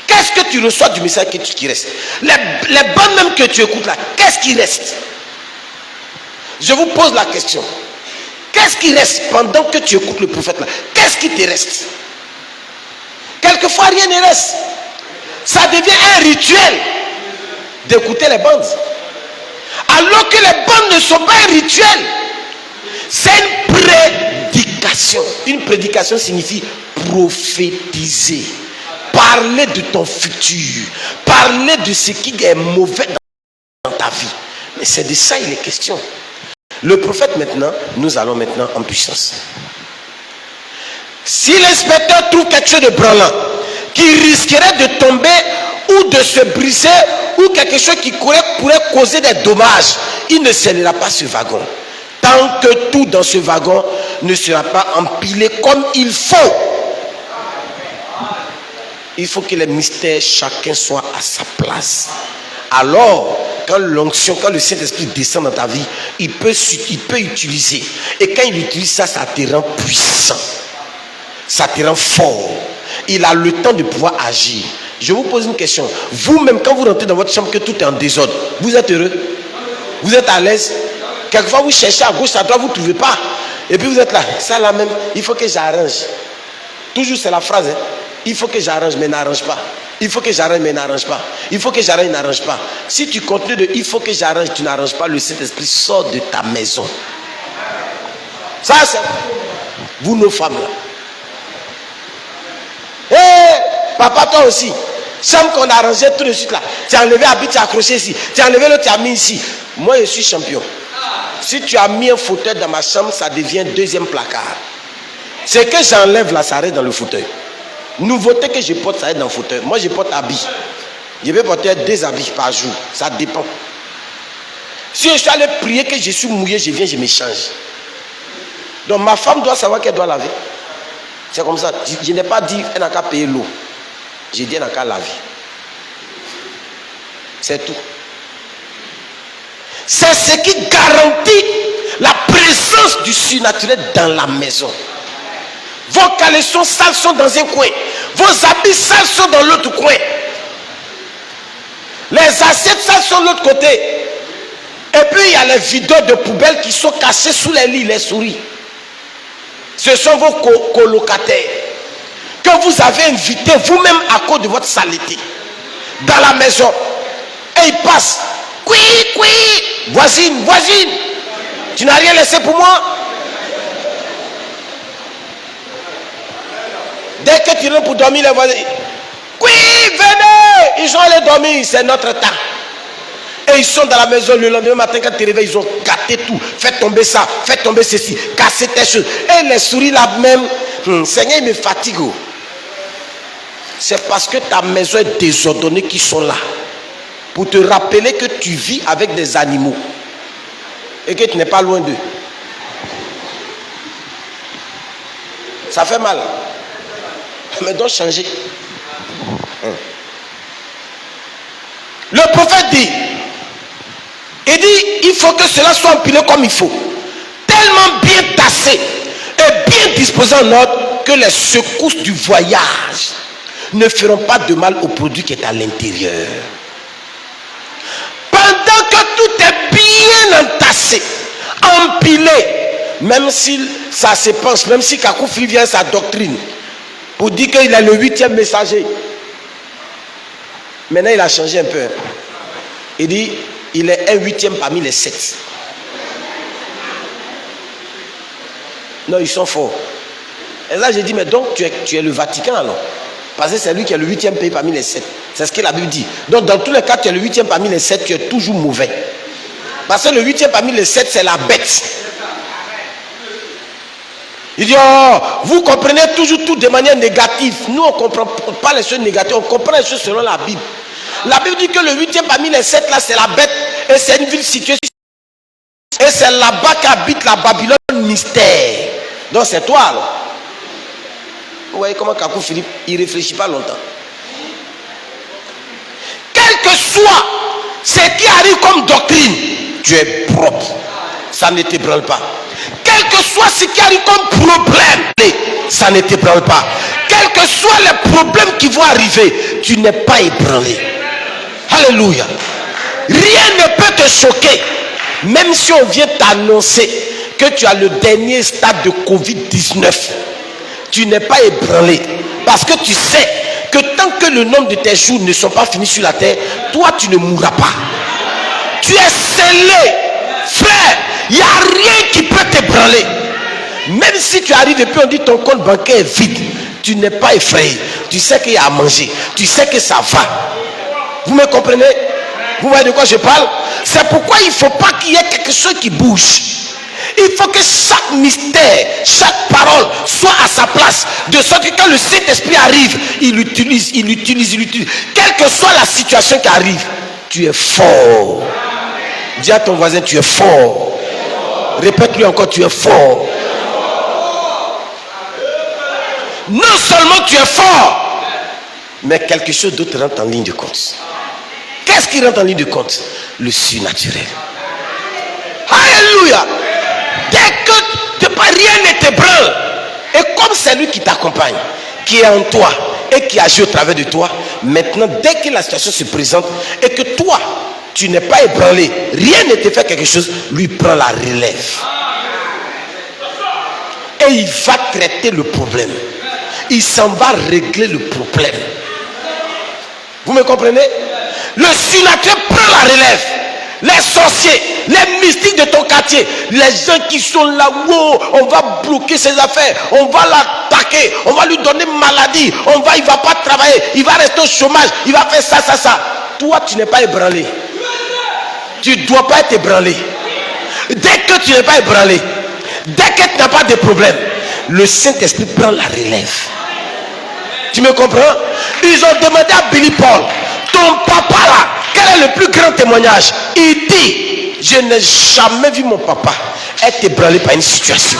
Qu'est-ce que tu reçois du message qui reste? Les bonnes même que tu écoutes là, qu'est-ce qui reste? Je vous pose la question. Qu'est-ce qui reste pendant que tu écoutes le prophète là? Qu'est-ce qui te reste? Quelquefois, rien ne reste. Ça devient un rituel d'écouter les bandes. Alors que les bandes ne sont pas un rituel. C'est une prédication. Une prédication signifie prophétiser. Parler de ton futur. Parler de ce qui est mauvais dans ta vie. Mais c'est de ça il est question. Le prophète maintenant, nous allons maintenant en puissance. Si l'inspecteur trouve quelque chose de branlant, qui risquerait de tomber ou de se briser, ou quelque chose qui pourrait causer des dommages, il ne scellera pas ce wagon. Tant que tout dans ce wagon ne sera pas empilé comme il faut. Il faut que les mystères, chacun soit à sa place. Alors, quand l'onction, quand le Saint-Esprit descend dans ta vie, il peut utiliser. Et quand il utilise ça, ça te rend puissant. Ça te rend fort. Il a le temps de pouvoir agir. Je vous pose une question. Vous-même, quand vous rentrez dans votre chambre, que tout est en désordre, vous êtes heureux? Vous êtes à l'aise? Quelquefois, vous cherchez à gauche, à droite, vous ne trouvez pas. Et puis vous êtes là. Ça là même, il faut que j'arrange. Toujours c'est la phrase. Il faut que j'arrange, mais n'arrange pas. Il faut que j'arrange, mais n'arrange pas. Il faut que j'arrange, n'arrange pas. Si tu continues de il faut que j'arrange, tu n'arranges pas, le Saint-Esprit sort de ta maison. Ça, c'est vous, nos femmes là. Hé, papa, toi aussi. Chambre qu'on a arrangé tout de suite là. Tu as enlevé habit, tu as accroché ici. Tu as enlevé l'autre, tu as mis ici. Moi, je suis champion. Si tu as mis un fauteuil dans ma chambre, ça devient deuxième placard. Ce que j'enlève là, ça reste dans le fauteuil. Nouveauté que je porte, ça reste dans le fauteuil. Moi, je porte habit. Je vais porter 2 habits par jour. Ça dépend. Si je suis allé prier que je suis mouillé, je viens, je me change. Donc ma femme doit savoir qu'elle doit laver. C'est comme ça. Je n'ai pas dit elle n'a qu'à payer l'eau. J'ai dit elle n'a qu'à laver. C'est tout. C'est ce qui garantit la présence du surnaturel dans la maison. Vos caleçons sales sont dans un coin. Vos habits sales sont dans l'autre coin. Les assiettes sales sont de l'autre côté. Et puis il y a les videurs de poubelles qui sont cachés sous les lits, les souris. Ce sont vos colocataires que vous avez invités vous-même à cause de votre saleté dans la maison. Et il passe. Oui, voisine, tu n'as rien laissé pour moi. Dès que tu rentres pour dormir, les voisins, oui, venez, ils sont allés dormir, c'est notre temps. Et ils sont dans la maison le lendemain matin, quand tu te réveilles, ils ont gâté tout. Faites tomber ça, faites tomber ceci, cassez tes choses. Et les souris là même, Seigneur, il me fatigue. C'est parce que ta maison est désordonnée qu'ils sont là. Pour te rappeler que tu vis avec des animaux. Et que tu n'es pas loin d'eux. Ça fait mal. Mais donc changer. Le prophète dit, il faut que cela soit empilé comme il faut. Tellement bien tassé et bien disposé en ordre que les secousses du voyage ne feront pas de mal au produit qui est à l'intérieur. Pendant que tout est bien entassé, empilé, même si ça se pense, même si Kakou Philippe vient sa doctrine pour dire qu'il est le 8e messager. Maintenant il a changé un peu. Il dit il est un 8e parmi les 7. Non, ils sont forts. Et là j'ai dit mais donc tu es le Vatican alors? Parce que c'est lui qui est le 8e pays parmi les 7. C'est ce que la Bible dit. Donc dans tous les cas, tu es le 8e parmi les 7, tu es toujours mauvais. Parce que le 8e parmi les 7, c'est la bête. Il dit, oh, vous comprenez toujours tout de manière négative. Nous, on ne comprend pas les choses négatives, on comprend les choses selon la Bible. La Bible dit que le 8e parmi les 7, là, c'est la bête. Et c'est une ville située. Et c'est là-bas qu'habite la Babylone mystère. Donc c'est toi alors. Vous voyez comment Kakou Philippe, il ne réfléchit pas longtemps. Quel que soit ce qui arrive comme doctrine, tu es propre. Ça ne t'ébranle pas. Quel que soit ce qui arrive comme problème, ça ne t'ébranle pas. Quels que soient les problèmes qui vont arriver, tu n'es pas ébranlé. Alléluia. Rien ne peut te choquer. Même si on vient t'annoncer que tu as le dernier stade de Covid-19, tu n'es pas ébranlé. Parce que tu sais que tant que le nombre de tes jours ne sont pas finis sur la terre, toi tu ne mourras pas. Tu es scellé. Frère, il n'y a rien qui peut t'ébranler. Même si tu arrives et puis on dit ton compte bancaire est vide, tu n'es pas effrayé. Tu sais qu'il y a à manger. Tu sais que ça va. Vous me comprenez? Vous voyez de quoi je parle? C'est pourquoi il ne faut pas qu'il y ait quelque chose qui bouge. Il faut que chaque mystère, chaque parole soit à sa place. De sorte que quand le Saint-Esprit arrive, il l'utilise. Quelle que soit la situation qui arrive, tu es fort. Dis à ton voisin, tu es fort. Répète-lui encore, tu es fort. Non seulement tu es fort, mais quelque chose d'autre rentre en ligne de compte. Qu'est-ce qui rentre en ligne de compte? Le surnaturel. Alléluia. Dès que rien ne t'ébranle, et comme c'est lui qui t'accompagne, qui est en toi et qui agit au travers de toi, maintenant dès que la situation se présente et que toi tu n'es pas ébranlé, rien ne te fait quelque chose, lui prend la relève et il va traiter le problème. Il s'en va régler le problème. Vous me comprenez? Le surnaturel prend la relève. Les sorciers, les mystiques de ton quartier, les gens qui sont là, wow, on va bloquer ses affaires, on va l'attaquer, on va lui donner maladie, il va pas travailler, il va rester au chômage, il va faire ça. Toi, tu n'es pas ébranlé. Tu ne dois pas être ébranlé. Dès que tu n'es pas ébranlé, dès que tu n'as pas de problème, le Saint-Esprit prend la relève. Tu me comprends? Ils ont demandé à Billy Paul, ton papa là, quel est le plus grand témoignage? Il dit, je n'ai jamais vu mon papa être ébranlé par une situation.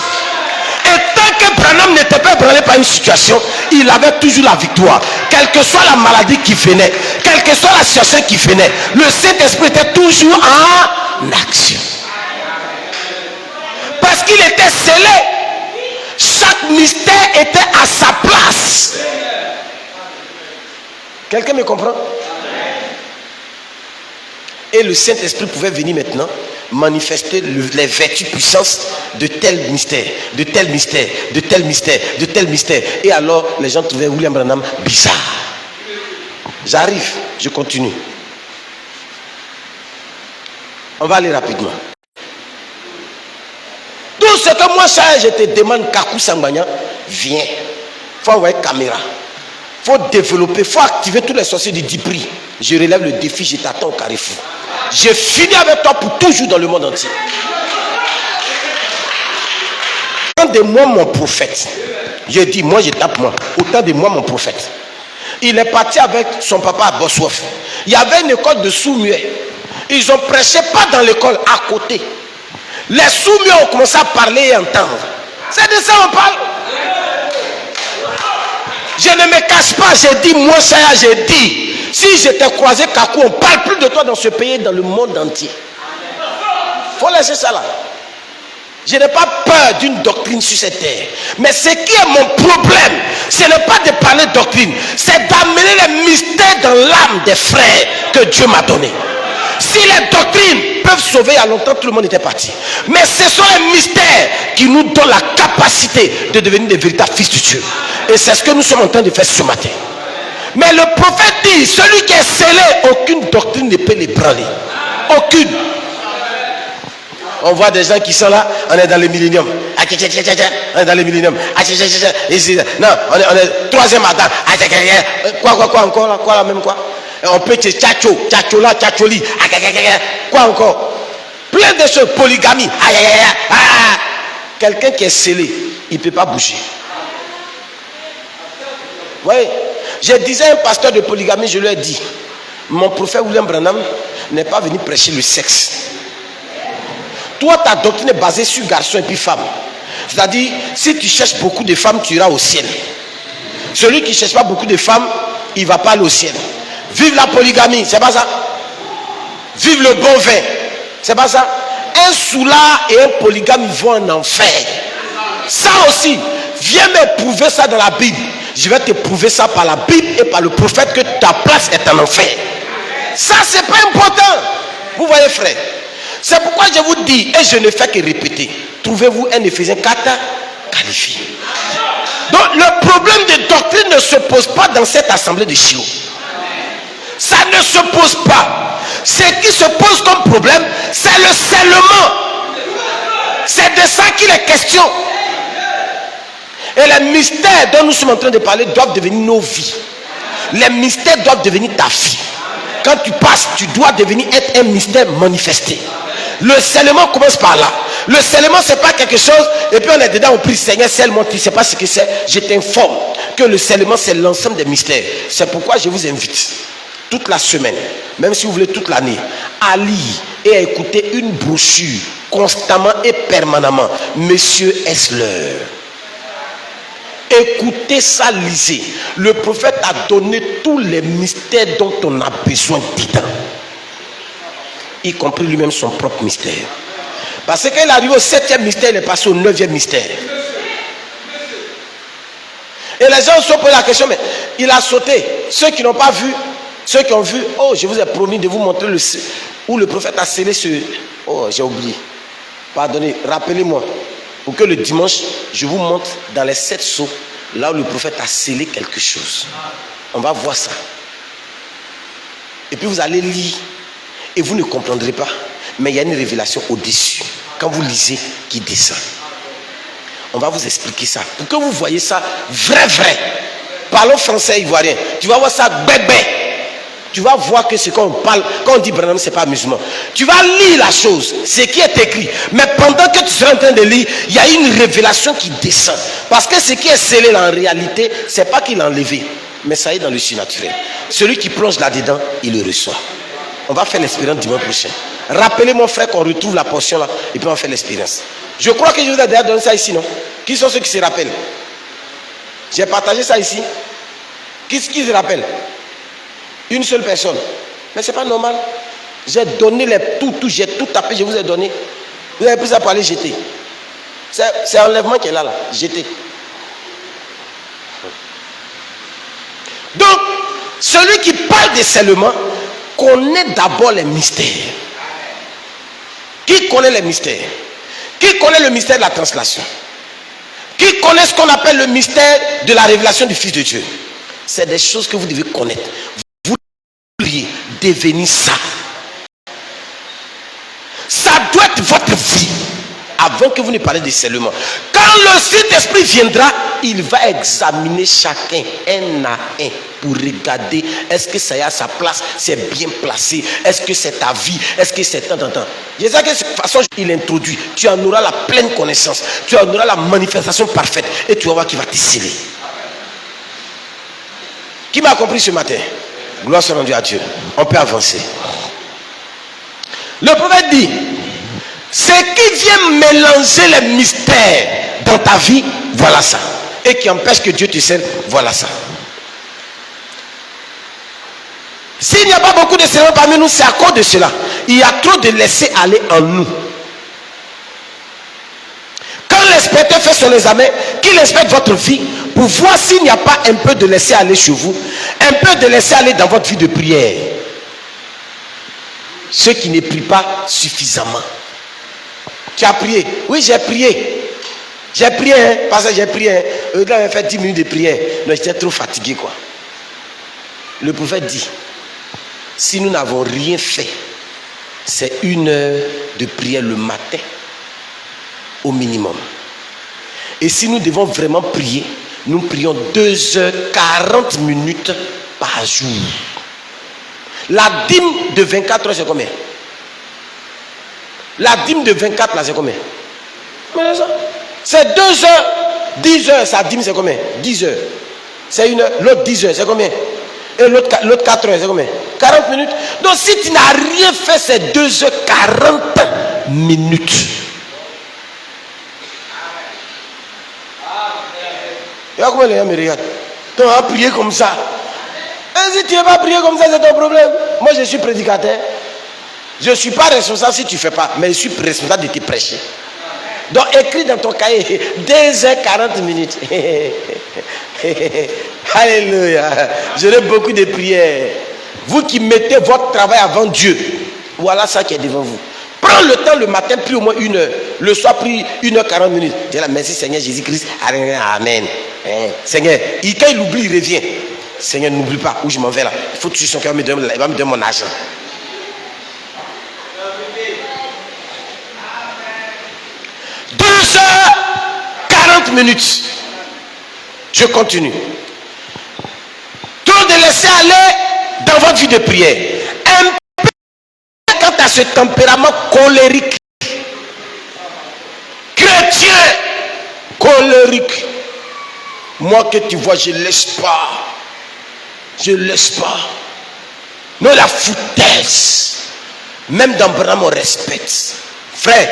Et tant que Branham n'était pas ébranlé par une situation, il avait toujours la victoire. Quelle que soit la maladie qui venait, quelle que soit la situation qui venait, le Saint-Esprit était toujours en action. Parce qu'il était scellé. Chaque mystère était à sa place. Quelqu'un me comprend? Et le Saint-Esprit pouvait venir maintenant manifester les vertus puissances de tel mystère, de tel mystère, de tel mystère, de tel mystère. Et alors les gens trouvaient William Branham bizarre. J'arrive, je continue. On va aller rapidement. Tout ce que moi, je te demande, Kakou Sambanya, viens. Il faut avoir une caméra. Il faut développer, il faut activer tous les sorciers du Dipri. Je relève le défi, je t'attends au carrefour. Je finis avec toi pour toujours dans le monde entier. Autant de moi, mon prophète. Je dis, moi, je tape moi. Autant de moi, mon prophète. Il est parti avec son papa à Bossoif. Il y avait une école de sourds-muets. Ils ont prêché pas dans l'école, à côté. Les sourds-muets ont commencé à parler et entendre. C'est de ça qu'on parle. Je ne me cache pas, j'ai dit, moi, Chaya, j'ai dit, si je t'ai croisé, Kakou, on ne parle plus de toi dans ce pays, dans le monde entier. Il faut laisser ça là. Je n'ai pas peur d'une doctrine sur cette terre. Mais ce qui est mon problème, ce n'est pas de parler de doctrine, c'est d'amener les mystères dans l'âme des frères que Dieu m'a donné. Si les doctrines peuvent sauver, il y a longtemps, tout le monde était parti. Mais ce sont les mystères qui nous donnent la capacité de devenir des véritables fils de Dieu. Et c'est ce que nous sommes en train de faire ce matin. Mais le prophète dit, celui qui est scellé, aucune doctrine ne peut l'ébranler. Aucune. On voit des gens qui sont là, on est dans le millénium. On est dans le millénium. Non, on est troisième Adam. Quoi encore là? Quoi là même quoi? On peut te tchatchola, tchatcholi. Quoi encore? Plein de choses, polygamie. Quelqu'un qui est scellé, il ne peut pas bouger. Vous voyez, je disais à un pasteur de polygamie, je lui ai dit, mon prophète William Branham n'est pas venu prêcher le sexe. Toi, ta doctrine est basée sur garçon et puis femme. C'est-à-dire, si tu cherches beaucoup de femmes, tu iras au ciel. Celui qui ne cherche pas beaucoup de femmes, il ne va pas aller au ciel. Vive la polygamie, c'est pas ça. Vive le bon vin, c'est pas ça. Un soulard et un polygame vont en enfer. Ça aussi, viens me prouver ça dans la Bible. Je vais te prouver ça par la Bible et par le prophète que ta place est en enfer. Ça, c'est pas important. Vous voyez, frère. C'est pourquoi je vous dis, et je ne fais que répéter, trouvez-vous un Éphésiens 4 qualifié. Donc le problème de doctrine ne se pose pas dans cette assemblée de Shiloh. Ça ne se pose pas. Ce qui se pose comme problème, c'est le scellement. C'est de ça qu'il est question. Et les mystères dont nous sommes en train de parler doivent devenir nos vies. Les mystères doivent devenir ta vie. Quand tu passes, tu dois devenir être un mystère manifesté. Le scellement commence par là. Le scellement, c'est pas quelque chose, et puis on est dedans, on prie, Seigneur, scelle-moi, tu ne sais pas ce que c'est. Je t'informe que le scellement, c'est l'ensemble des mystères. C'est pourquoi je vous invite, toute la semaine, même si vous voulez toute l'année, à lire et à écouter une brochure constamment et permanemment. Monsieur, est-ce l'heure? Écoutez ça, lisez. Le prophète a donné tous les mystères dont on a besoin dedans. Y compris lui-même son propre mystère. Parce qu'il est arrivé au 7e mystère, il est passé au 9e mystère. Et les gens se sont posé la question, mais il a sauté. Ceux qui n'ont pas vu, ceux qui ont vu, oh, je vous ai promis de vous montrer où le prophète a scellé ce... Oh, j'ai oublié. Pardonnez, rappelez-moi. Pour que le dimanche, je vous montre dans les 7 sceaux, là où le prophète a scellé quelque chose. On va voir ça. Et puis vous allez lire. Et vous ne comprendrez pas. Mais il y a une révélation au-dessus. Quand vous lisez, qui descend. On va vous expliquer ça. Pour que vous voyez ça vrai. Parlons français ivoirien. Tu vas voir ça bébé. Tu vas voir que ce qu'on parle, quand on dit Branham, ce n'est pas amusement. Tu vas lire la chose, ce qui est écrit. Mais pendant que tu seras en train de lire, il y a une révélation qui descend. Parce que ce qui est scellé là, en réalité, ce n'est pas qu'il l'a enlevé. Mais ça est dans le surnaturel. Celui qui plonge là-dedans, il le reçoit. On va faire l'expérience dimanche prochain. Rappelez mon frère qu'on retrouve la portion là et puis on fait l'expérience. Je crois que je vous ai déjà donné ça ici, non? Qui sont ceux qui se rappellent? J'ai partagé ça ici. Qui se rappelle? Une seule personne. Mais c'est pas normal. J'ai donné tout, j'ai tout tapé, je vous ai donné. Vous avez pris ça pour aller jeter. C'est enlèvement qui est là, jeter. Donc, celui qui parle de scellement connaît d'abord les mystères. Qui connaît les mystères? Qui connaît le mystère de la translation? Qui connaît ce qu'on appelle le mystère de la révélation du Fils de Dieu? C'est des choses que vous devez connaître. Vous devriez devenir ça. doit être votre vie. Avant que vous ne parlez de seulement. Quand le Saint-Esprit viendra, il va examiner chacun un à un pour regarder est-ce que ça y a sa place, c'est bien placé, est-ce que c'est ta vie, est-ce que c'est tant. Je sais que de cette façon, il introduit, tu en auras la pleine connaissance, tu en auras la manifestation parfaite et tu vas voir qu'il va te sceller. Qui m'a compris ce matin? Gloire soit rendue à Dieu. On peut avancer. Le prophète dit, ce qui vient mélanger les mystères dans ta vie, voilà ça. Et qui empêche que Dieu te scelle, voilà ça. S'il n'y a pas beaucoup de serments parmi nous, c'est à cause de cela. Il y a trop de laisser aller en nous. Quand l'inspecteur fait son examen, qu'il inspecte votre vie pour voir s'il n'y a pas un peu de laisser aller chez vous, un peu de laisser aller dans votre vie de prière. Ceux qui ne prient pas suffisamment. Tu as prié? Oui, j'ai prié. J'ai prié, hein, parce que j'ai prié. Hein. Là, on a fait 10 minutes de prière. Non, j'étais trop fatigué, quoi. Le prophète dit, si nous n'avons rien fait, c'est 1 heure de prière le matin, au minimum. Et si nous devons vraiment prier, nous prions 2h40 par jour. La dîme de 24 heures, c'est combien? La dîme de 24 là, c'est combien? C'est 2 heures, 10 heures, sa dîme c'est combien? 10 heures. C'est 1 heure, l'autre 10 heures, c'est combien? Et l'autre 4 heures, c'est combien? 40 minutes. Donc si tu n'as rien fait, c'est 2h40. Et comment les gens me regardent? Tu vas prier comme ça. Et si tu ne vas pas prier comme ça, c'est ton problème. Moi je suis prédicateur. Je ne suis pas responsable si tu ne fais pas, mais je suis responsable de te prêcher. Donc écris dans ton cahier 2h40. Alléluia. J'aurai beaucoup de prières. Vous qui mettez votre travail avant Dieu, voilà ça qui est devant vous. Prends le temps le matin, prie au moins 1 heure. Le soir, prie 1h40. Dis là, merci Seigneur Jésus-Christ. Amen. Seigneur, quand il oublie, il revient. Seigneur, n'oublie pas où je m'en vais là. Il faut tuer son cœur, il va me donner mon argent. Minutes. Je continue. Trop de laisser aller dans votre vie de prière. Un peu quant à ce tempérament colérique. Chrétien colérique. Moi que tu vois, je ne laisse pas. Je ne laisse pas. Non, la foutaise. Même dans Branham, on respecte. Frère,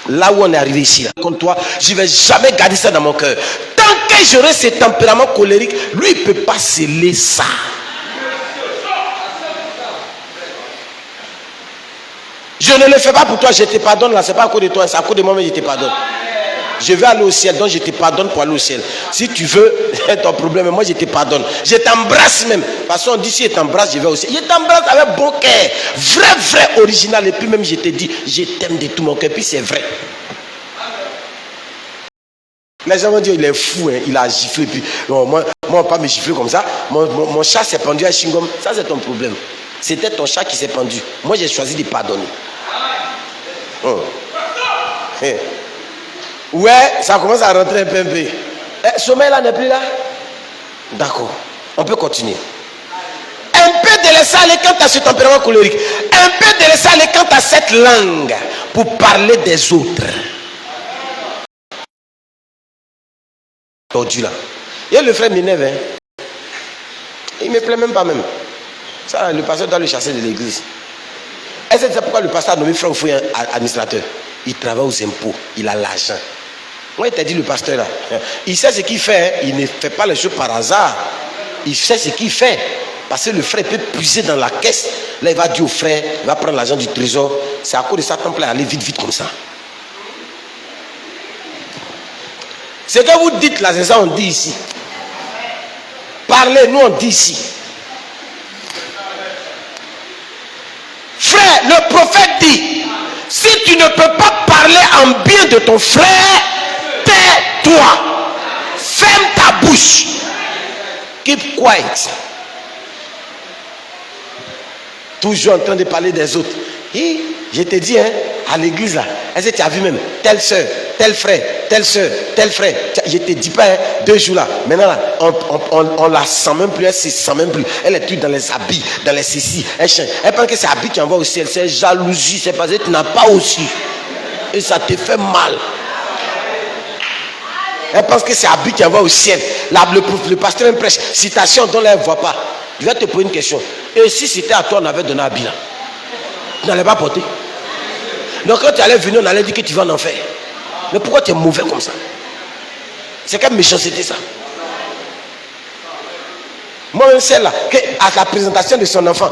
là où on est arrivé ici, là, contre toi, je ne vais jamais garder ça dans mon cœur. Tant que j'aurai ce tempérament colérique, lui, il ne peut pas sceller ça. Je ne le fais pas pour toi, je te pardonne là, ce n'est pas à cause de toi, c'est à cause de moi, mais je te pardonne. Je vais aller au ciel, donc je te pardonne pour aller au ciel. Si tu veux, c'est ton problème, mais moi je te pardonne. Je t'embrasse même. Parce qu'on dit si je t'embrasse, je vais au ciel. Je t'embrasse avec bon cœur. Vrai, original. Et puis même je te dis, je t'aime de tout mon cœur. Puis c'est vrai. Les gens vont dire, il est fou, hein, il a giflé. Puis, non, moi, on ne va pas me gifler comme ça. Mon chat s'est pendu à Chingom. Ça, c'est ton problème. C'était ton chat qui s'est pendu. Moi, j'ai choisi de pardonner. Oh. Hey. Ouais, ça commence à rentrer un peu. Sommeil là n'est plus là. D'accord. On peut continuer. Un peu de laisser aller quant à ce tempérament colérique. Un peu de laisser aller quant à cette langue pour parler des autres. Tordu là. Et le frère m'énerve. Hein. Il ne me plaît même pas même. Ça, le pasteur doit le chasser de l'église. Est-ce que c'est pourquoi le pasteur a nommé frère Fouille administrateur? Il travaille aux impôts. Il a l'argent. Moi, il t'a dit le pasteur là. Il sait ce qu'il fait. Hein. Il ne fait pas les choses par hasard. Il sait ce qu'il fait. Parce que le frère peut puiser dans la caisse. Là, il va dire au frère, il va prendre l'argent du trésor. C'est à cause de ça qu'on peut aller vite comme ça. Ce que vous dites là, c'est ça on dit ici. Parlez, nous on dit ici. Frère, le prophète dit, si tu ne peux pas parler en bien de ton frère, tais-toi. Ferme ta bouche. Keep quiet. Toujours en train de parler des autres. Et Je te dis, hein, à l'église là, est-ce que tu as vu même telle soeur, tel frère, tel soeur, tel frère. Je ne te dis pas, hein, 2 jours là. Maintenant là, on la sent même plus, elle ne se sent même plus. Elle est plus dans les habits, dans les ceci. Elle pense que c'est habits qui envoie au ciel. C'est jalousie, c'est parce que tu n'as pas aussi. Et ça te fait mal. Elle pense que c'est habit qui envoie au ciel. Le pasteur même prêche. Citation dont elle ne voit pas. Je vais te poser une question. Et si c'était à toi, on avait donné un habit là, tu n'allais pas porter. Donc quand tu allais venir, on allait dire que tu vas en enfer. Mais pourquoi tu es mauvais comme ça? C'est quelle méchanceté ça? Moi-même celle-là, à la présentation de son enfant,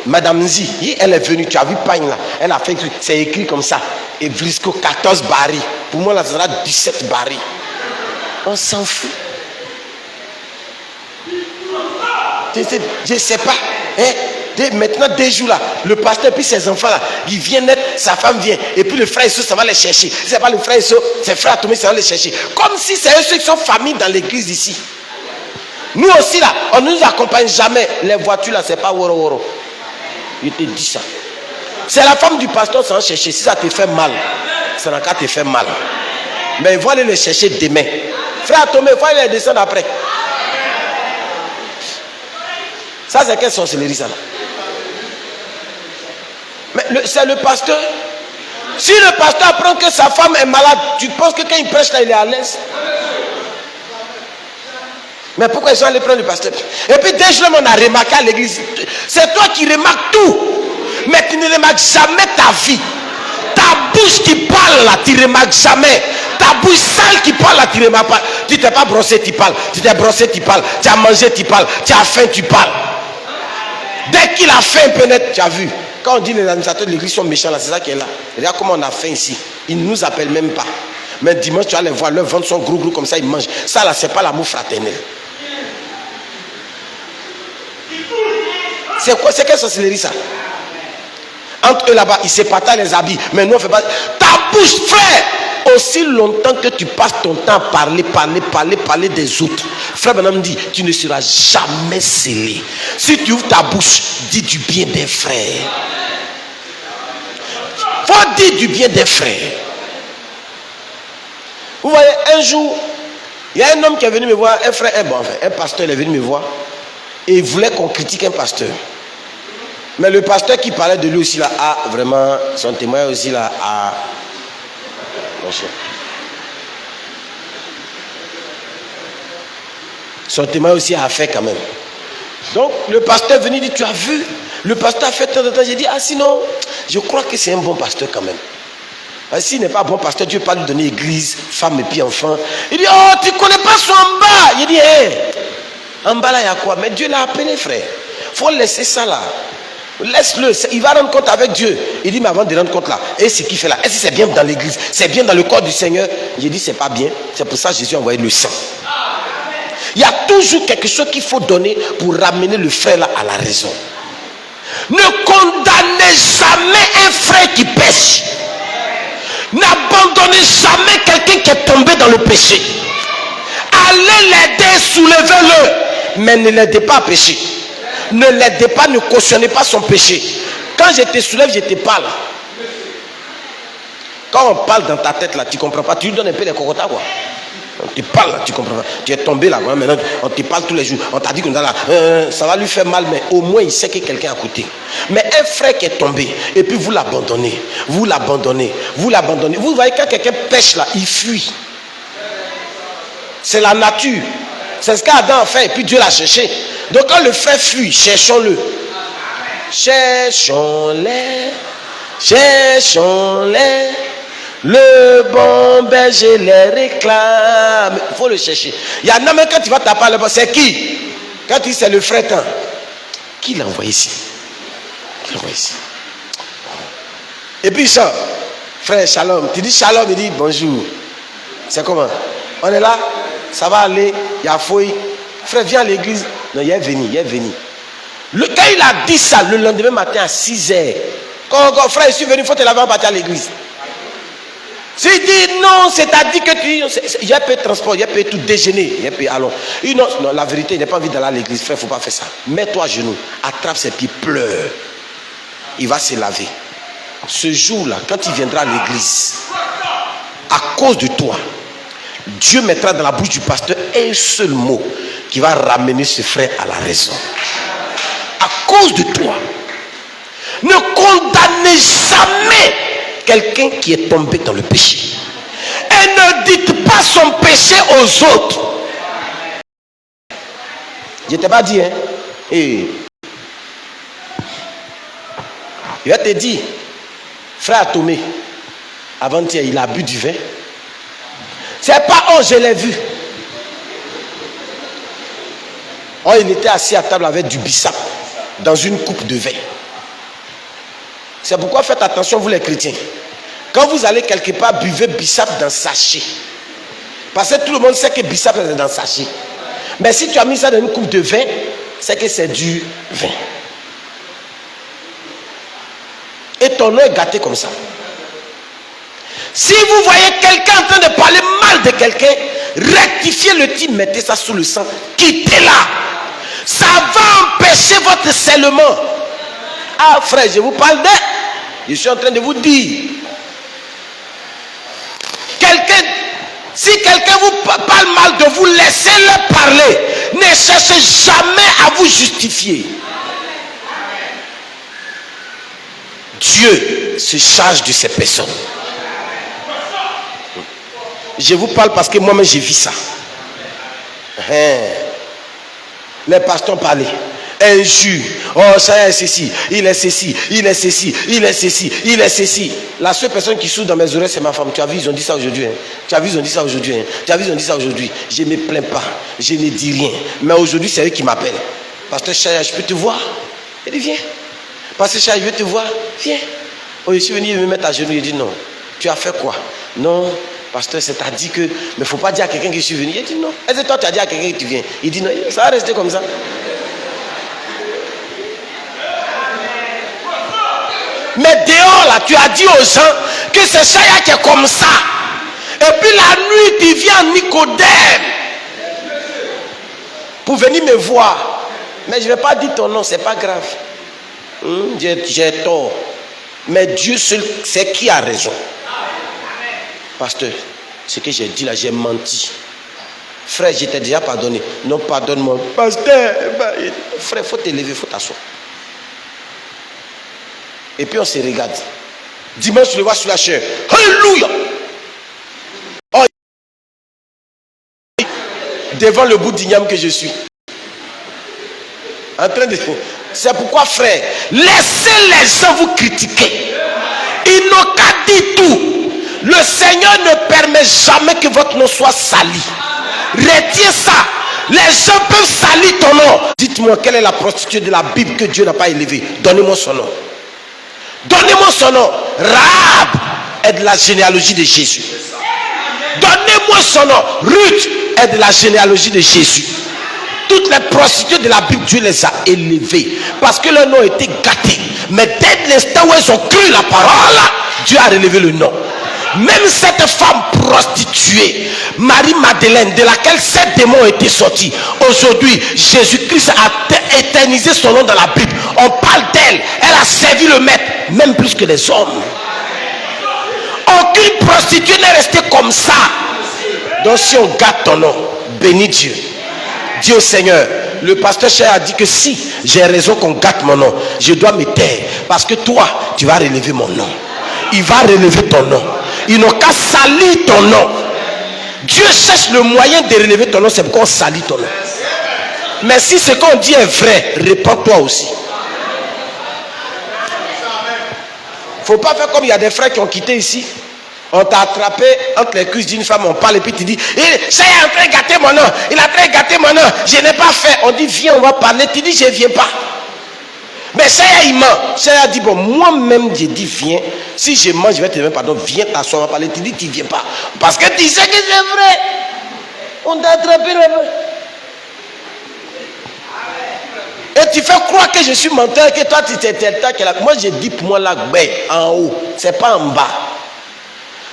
Madame Nzi, elle est venue, tu as vu Pagne là, elle a fait écrit, c'est écrit comme ça. Et Vrisco 14 barils. Pour moi là, ça sera 17 barils. On s'en fout. Je ne sais pas. Hein? Maintenant, 2 jours là, le pasteur et puis ses enfants là, ils viennent naître, sa femme vient, et puis le frère Issou, ça va les chercher. Si ce n'est pas le frère Issou, c'est le frère Tomé, ça va les chercher. Comme si c'est eux ceux qui sont familles dans l'église ici. Nous aussi là, on ne nous accompagne jamais. Les voitures là, c'est pas woro woro. Je te dis ça. C'est la femme du pasteur, ça va chercher. Si ça te fait mal, ça n'a qu'à te faire mal. Mais il va aller les chercher demain. Frère Tomé, il faut aller les descendre après. Ça, c'est quelle sorcellerie ça là? Mais c'est le pasteur. Si le pasteur apprend que sa femme est malade, tu penses que quand il prêche là, il est à l'aise? Mais pourquoi ils sont allés prendre le pasteur? Et puis dès que on a remarqué à l'église, c'est toi qui remarques tout. Mais tu ne remarques jamais ta vie. Ta bouche qui parle là, tu ne remarques jamais. Ta bouche sale qui parle là, tu ne remarques pas. Tu t'es pas brossé, tu parles. Tu t'es brossé, tu parles. Tu as mangé, tu parles. Tu as faim, tu parles. Dès qu'il a faim un peu net, tu as vu. Quand on dit les administrateurs de l'église sont méchants là, c'est ça qui est là. Regarde comment on a faim ici. Ils ne nous appellent même pas. Mais dimanche, tu vas les voir, leurs ventres sont gros comme ça, ils mangent. Ça là, c'est pas l'amour fraternel. C'est quoi? C'est quelle sorcellerie ça? Entre eux là-bas, ils se partagent les habits. Mais nous on fait pas. Ta bouche, frère! Aussi longtemps que tu passes ton temps à parler des autres. Frère Branham dit, tu ne seras jamais scellé. Si tu ouvres ta bouche, dis du bien des frères. Faut dire du bien des frères. Vous voyez, un jour, il y a un homme qui est venu me voir, un frère, un pasteur, il est venu me voir. Et il voulait qu'on critique un pasteur. Mais le pasteur qui parlait de lui aussi là, vraiment, son témoin aussi là, son témoin aussi a fait quand même. Donc le pasteur est venu dire, tu as vu, le pasteur a fait tant de temps. J'ai dit, sinon, je crois que c'est un bon pasteur quand même. S'il n'est pas un bon pasteur, Dieu ne peut pas lui donner église, femme et puis enfant. Il dit, oh, tu ne connais pas son en bas. Il dit, en bas là, il y a quoi? Mais Dieu l'a appelé, frère. Il faut laisser ça là. Laisse-le, il va rendre compte avec Dieu. Il dit, mais avant de rendre compte là, et ce qu'il fait là, est-ce que c'est bien dans l'église? C'est bien dans le corps du Seigneur? J'ai dit, c'est pas bien. C'est pour ça que Jésus a envoyé le sang. Il y a toujours quelque chose qu'il faut donner pour ramener le frère là à la raison. Ne condamnez jamais un frère qui pêche. N'abandonnez jamais quelqu'un qui est tombé dans le péché. Allez l'aider, soulevez-le, mais ne l'aidez pas à pécher. Ne l'aidez pas, ne cautionnez pas son péché. Quand je te soulève, je te parle. Quand on parle dans ta tête là, tu ne comprends pas. Tu lui donnes un peu les cocotas quoi. On te parle là, tu ne comprends pas. Tu es tombé là, maintenant on te parle tous les jours. On t'a dit comme ça là, ça va lui faire mal, mais au moins il sait que quelqu'un est à côté. Mais un frère qui est tombé, et puis vous l'abandonnez. Vous voyez quand quelqu'un pêche là, il fuit. C'est la nature. C'est ce qu'Adam a fait et puis Dieu l'a cherché. Donc quand le frère fuit, cherchons-le. Cherchons-les. Le bon berger les réclame. Il faut le chercher. Il y en a même quand tu vas taper là-bas, c'est qui? Quand il dit c'est le frère Tan. Qui l'a envoyé ici? Et puis il chante. Frère Shalom. Tu dis Shalom, il dit bonjour. C'est comment? On est là. Ça va aller, il y a fouille. Frère, viens à l'église. Non, il est venu. Quand il a dit ça, le lendemain matin à 6 h, quand frère, je suis venu, il faut te laver en partir à l'église. S'il dit non, c'est-à-dire que il y a peu de transport, il y a peu de tout déjeuner, il y a peu allons. Non, la vérité, il n'a pas envie d'aller à l'église, frère, il ne faut pas faire ça. Mets-toi à genoux, attrape ses pieds, pleure. Il va se laver. ce jour-là, quand il viendra à l'église, à cause de toi, Dieu mettra dans la bouche du pasteur un seul mot qui va ramener ce frère à la raison. À cause de toi. Ne condamnez jamais quelqu'un qui est tombé dans le péché. Et ne dites pas son péché aux autres. Je ne t'ai pas dit, hein? Et je vais te dire, frère Tomé, avant-hier, il a bu du vin. C'est pas oh, je l'ai vu. Oh, il était assis à table avec du bissap dans une coupe de vin. C'est pourquoi faites attention, vous les chrétiens. Quand vous allez quelque part, buvez bissap dans sachet. Parce que tout le monde sait que bissap est dans sachet. Mais si tu as mis ça dans une coupe de vin, c'est que c'est du vin. Et ton nom est gâté comme ça. Si vous voyez quelqu'un en train de parler mal de quelqu'un, rectifiez le tir, mettez ça sous le sang, quittez-la. Ça va empêcher votre scellement. Ah frère, je vous parle de... Je suis en train de vous dire. Si quelqu'un vous parle mal de vous, laissez-le parler. Ne cherchez jamais à vous justifier. Dieu se charge de ces personnes. Je vous parle parce que moi-même j'ai vu ça. Les pasteurs parlaient. Injure. Oh, ça est ceci. Il est ceci. Il est ceci. Il est ceci. Il est ceci. La seule personne qui souffre dans mes oreilles, c'est ma femme. Tu as vu, ils ont dit ça aujourd'hui. Hein? Tu as vu, ils ont dit ça aujourd'hui. Hein? Tu as vu, ils ont dit ça aujourd'hui. Je ne me plains pas. Je ne dis rien. Mais aujourd'hui, c'est eux qui m'appellent. Pasteur Chaya, je peux te voir? Il dit, viens. Pasteur Chaya, je veux te voir. Viens. Oh, je suis venu me mettre à genoux. Il dit, non. Tu as fait quoi? Non. Pasteur, c'est-à-dire que... Mais il ne faut pas dire à quelqu'un que je suis venu. Il dit, non. Est-ce que toi, tu as dit à quelqu'un que tu viens? Il dit, non. Ça va rester comme ça. Mais dehors là, tu as dit aux gens que c'est Chaya qui est comme ça. Et puis la nuit, tu viens en Nicodème pour venir me voir. Mais je ne vais pas dire ton nom, c'est pas grave. J'ai tort. Mais Dieu seul sait qui a raison. Pasteur, ce que j'ai dit là, j'ai menti. Frère, je t'ai déjà pardonné. Non, pardonne-moi. Pasteur, frère, il faut te lever, il faut t'asseoir. Et puis on se regarde. Dimanche, je le vois sur la chair. Alléluia. Oh, devant le bout d'igname que je suis. En train de... C'est pourquoi, frère, laissez les gens vous critiquer. Ils n'ont qu'à dire tout. Le Seigneur ne permet jamais que votre nom soit sali. Retiens ça. Les gens peuvent salir ton nom. Dites-moi, quelle est la prostituée de la Bible que Dieu n'a pas élevée? Donnez-moi son nom. Donnez-moi son nom. Rahab est de la généalogie de Jésus. Donnez-moi son nom. Ruth est de la généalogie de Jésus. Toutes les prostituées de la Bible, Dieu les a élevées parce que leur nom était gâté. Mais dès l'instant où elles ont cru la parole, Dieu a relevé le nom. Même cette femme prostituée, Marie-Madeleine, de laquelle 7 démons ont été sortis, aujourd'hui, Jésus-Christ a éternisé son nom dans la Bible. On parle d'elle. Elle a servi le maître, même plus que les hommes. Aucune prostituée n'est restée comme ça. Donc si on gâte ton nom, bénis Dieu. Dis au Seigneur, le pasteur Chaya a dit que si j'ai raison qu'on gâte mon nom, je dois me taire. Parce que toi, tu vas relever mon nom. Il va relever ton nom. Ils n'ont qu'à salir ton nom. Dieu cherche le moyen de relever ton nom, c'est pourquoi on salit ton nom. Mais si ce qu'on dit est vrai, réponds-toi aussi. Il ne faut pas faire comme il y a des frères qui ont quitté ici. On t'a attrapé entre les cuisses d'une femme, on parle et puis tu dis, ça est en train de gâter mon nom. Il est en train de gâter mon nom. Je n'ai pas fait. On dit, viens, on va parler. Tu dis, je ne viens pas. Mais Chaya, il ment. Chaya dit, bon, moi-même, j'ai dit, viens. Si je mange, je vais te demander pardon. Viens t'asseoir, on va parler. Tu dis, tu ne viens pas. Parce que tu sais que c'est vrai. On t'a attrapé là-bas. Et tu fais croire que je suis menteur, que toi, tu t'es là. Moi, j'ai dit pour moi là, en haut. C'est pas en bas.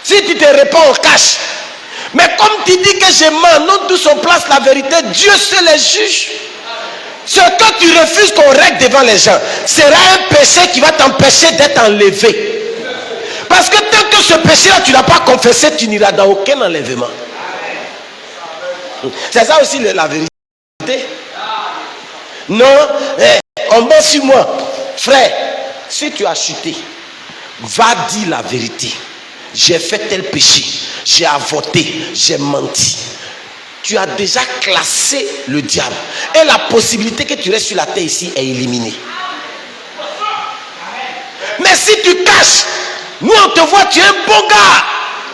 Si tu te réponds, on cache. Mais comme tu dis que je mens, non tous on place la vérité, Dieu seul les juge. Ce que tu refuses qu'on règle devant les gens sera un péché qui va t'empêcher d'être enlevé. Parce que tant que ce péché-là, tu n'as pas confessé, tu n'iras dans aucun enlèvement. C'est ça aussi la vérité. Non, on ment sur moi. Frère, si tu as chuté, va dire la vérité. J'ai fait tel péché, j'ai avorté, j'ai menti. Tu as déjà classé le diable. Et la possibilité que tu restes sur la terre ici est éliminée. Mais si tu caches, nous on te voit, tu es un bon gars.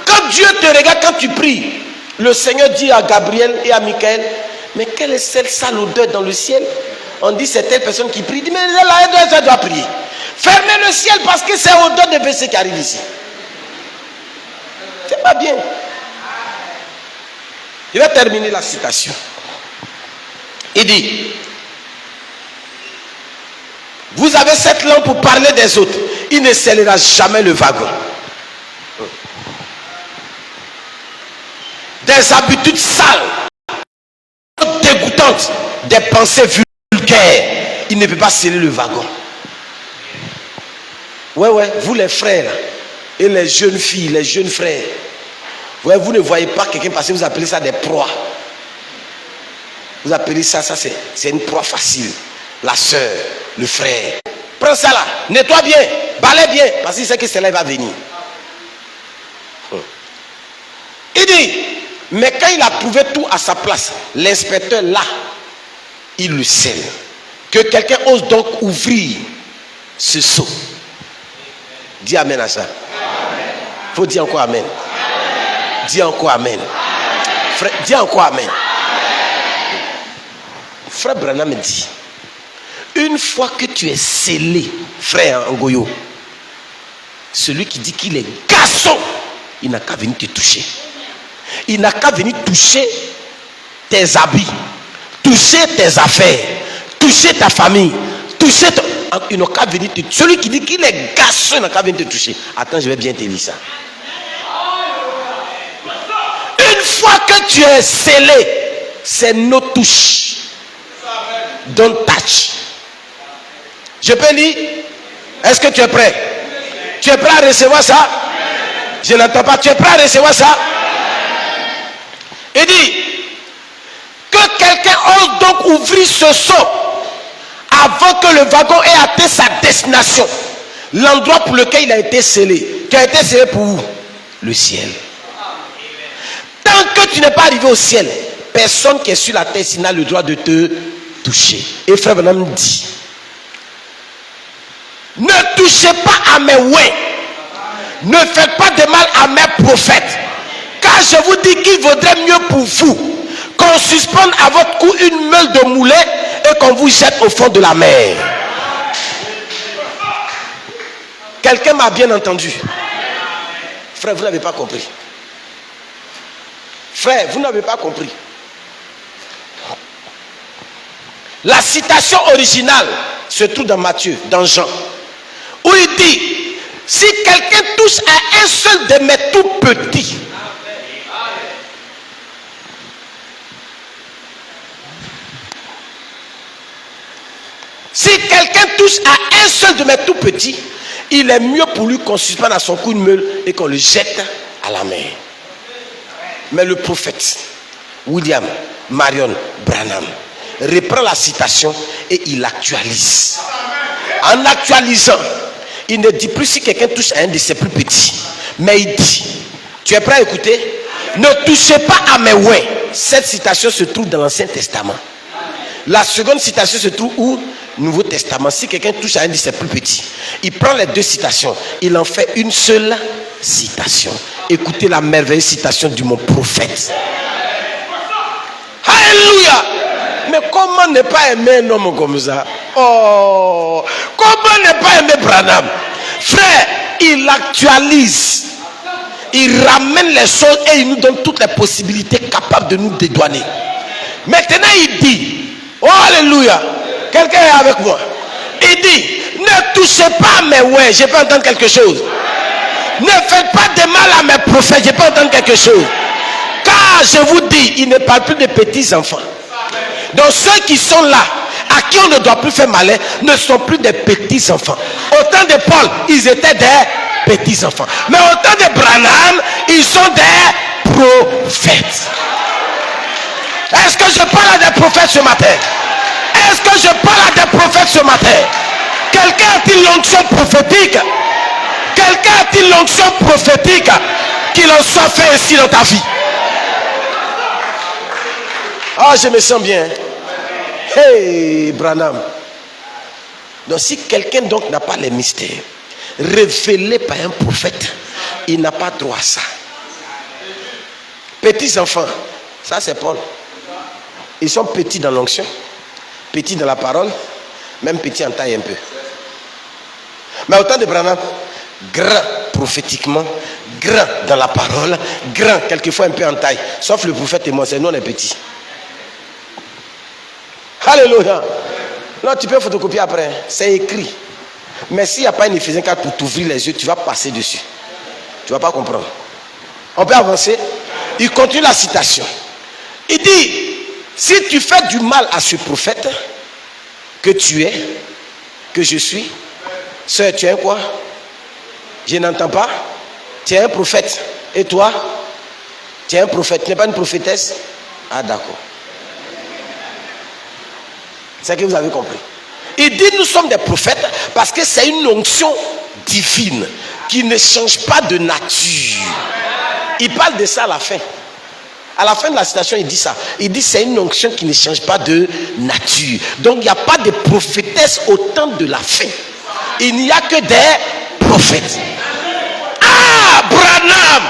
Quand Dieu te regarde, quand tu pries, le Seigneur dit à Gabriel et à Michaël, mais quelle est cette sale odeur dans le ciel? On dit c'est telle personne qui prie. Il dit mais elle doit prier. Fermez le ciel parce que c'est odeur de péché qui arrive ici. C'est pas bien. Je vais terminer la citation. Il dit, vous avez cette langue pour parler des autres. Il ne scellera jamais le wagon. Des habitudes sales, dégoûtantes, des pensées vulgaires. Il ne peut pas sceller le wagon. Ouais, vous les frères et les jeunes filles, les jeunes frères. Ouais, vous ne voyez pas quelqu'un parce que vous appelez ça des proies. Vous appelez ça c'est une proie facile. La soeur, le frère. Prends ça là, nettoie bien, balaye bien, parce qu'il sait que cela va venir. Il dit, mais quand il a trouvé tout à sa place, l'inspecteur là, il le scelle. Que quelqu'un ose donc ouvrir ce seau. Dis amen à ça. Il faut dire encore amen. Dis encore amen. Frère, dis encore amen. Frère Branham me dit, une fois que tu es scellé, frère Ngoyo, celui qui dit qu'il est garçon, il n'a qu'à venir te toucher. Il n'a qu'à venir toucher tes habits, toucher tes affaires, toucher ta famille, toucher ton... Il n'a qu'à venir te... Celui qui dit qu'il est garçon, il n'a qu'à venir te toucher. Attends, je vais bien te dire ça. Une fois que tu es scellé, c'est no touche. Don't touch. Je peux lire? Est-ce que tu es prêt? Tu es prêt à recevoir ça? Je n'entends pas. Tu es prêt à recevoir ça? Il dit que quelqu'un ose donc ouvrir ce seau avant que le wagon ait atteint sa destination, l'endroit pour lequel il a été scellé. Tu as été scellé pour où? Le ciel. Tant que tu n'es pas arrivé au ciel, personne qui est sur la terre n'a le droit de te toucher. Et frère Branham dit, ne touchez pas à mes ouins, ne faites pas de mal à mes prophètes, car je vous dis qu'il vaudrait mieux pour vous qu'on suspende à votre cou une meule de moulet et qu'on vous jette au fond de la mer. Quelqu'un m'a bien entendu? Frère, vous n'avez pas compris. Frère, vous n'avez pas compris. La citation originale se trouve dans Matthieu, dans Jean, où il dit, si quelqu'un touche à un seul de mes tout petits, si quelqu'un touche à un seul de mes tout petits, il est mieux pour lui qu'on suspende à son cou une meule et qu'on le jette à la mer. Mais le prophète William Marion Branham reprend la citation et il actualise. En actualisant, il ne dit plus si quelqu'un touche à un de ses plus petits, mais il dit, tu es prêt à écouter? Ne touchez pas à mes ouins. Cette citation se trouve dans l'Ancien Testament. La seconde citation se trouve où? Nouveau Testament. Si quelqu'un touche à un de ses plus petits, il prend les deux citations, il en fait une seule citation. Écoutez la merveilleuse citation du mon prophète. Alléluia! Mais comment ne pas aimer un homme comme ça? Oh! Comment ne pas aimer Branham? Frère, il actualise. Il ramène les choses et il nous donne toutes les possibilités capables de nous dédouaner. Maintenant, il dit, oh alléluia, quelqu'un est avec moi. Il dit, ne touchez pas à mes ouins, je peux entendre quelque chose. Ne faites pas de mal à mes prophètes, je peux entendre quelque chose. Car je vous dis, il ne parle plus de petits enfants. Donc ceux qui sont là, à qui on ne doit plus faire malin, ne sont plus des petits enfants. Au temps de Paul, ils étaient des petits-enfants. Mais au temps de Branham, ils sont des prophètes. Est-ce que je parle à des prophètes ce matin? Est-ce que je parle à des prophètes ce matin? Quelqu'un a-t-il l'onction prophétique? Quelqu'un a-t-il l'onction prophétique? Qu'il en soit fait ainsi dans ta vie. Ah, je me sens bien. Hey, Branham. Donc si quelqu'un donc n'a pas les mystères révélés par un prophète, il n'a pas droit à ça. Petits enfants, ça c'est Paul. Ils sont petits dans l'onction, petits dans la parole, même petits en taille un peu. Mais au temps de Branham, grand prophétiquement, grand dans la parole, grand quelquefois un peu en taille. Sauf le prophète et moi, c'est nous on est petits. Alléluia. Non, tu peux photocopier après, c'est écrit. Mais s'il n'y a pas une Éphésiens 4 pour t'ouvrir les yeux, tu vas passer dessus. Tu ne vas pas comprendre. On peut avancer. Il continue la citation. Il dit, si tu fais du mal à ce prophète que tu es, que je suis, sœur, tu es quoi? Je n'entends pas. Tu es un prophète. Et toi? Tu es un prophète. Tu n'es pas une prophétesse? Ah d'accord. C'est que vous avez compris. Il dit nous sommes des prophètes parce que c'est une onction divine qui ne change pas de nature. Il parle de ça à la fin. À la fin de la citation, il dit ça. Il dit c'est une onction qui ne change pas de nature. Donc il n'y a pas de prophétesse au temps de la fin. Il n'y a que des prophètes. Ah, Branham!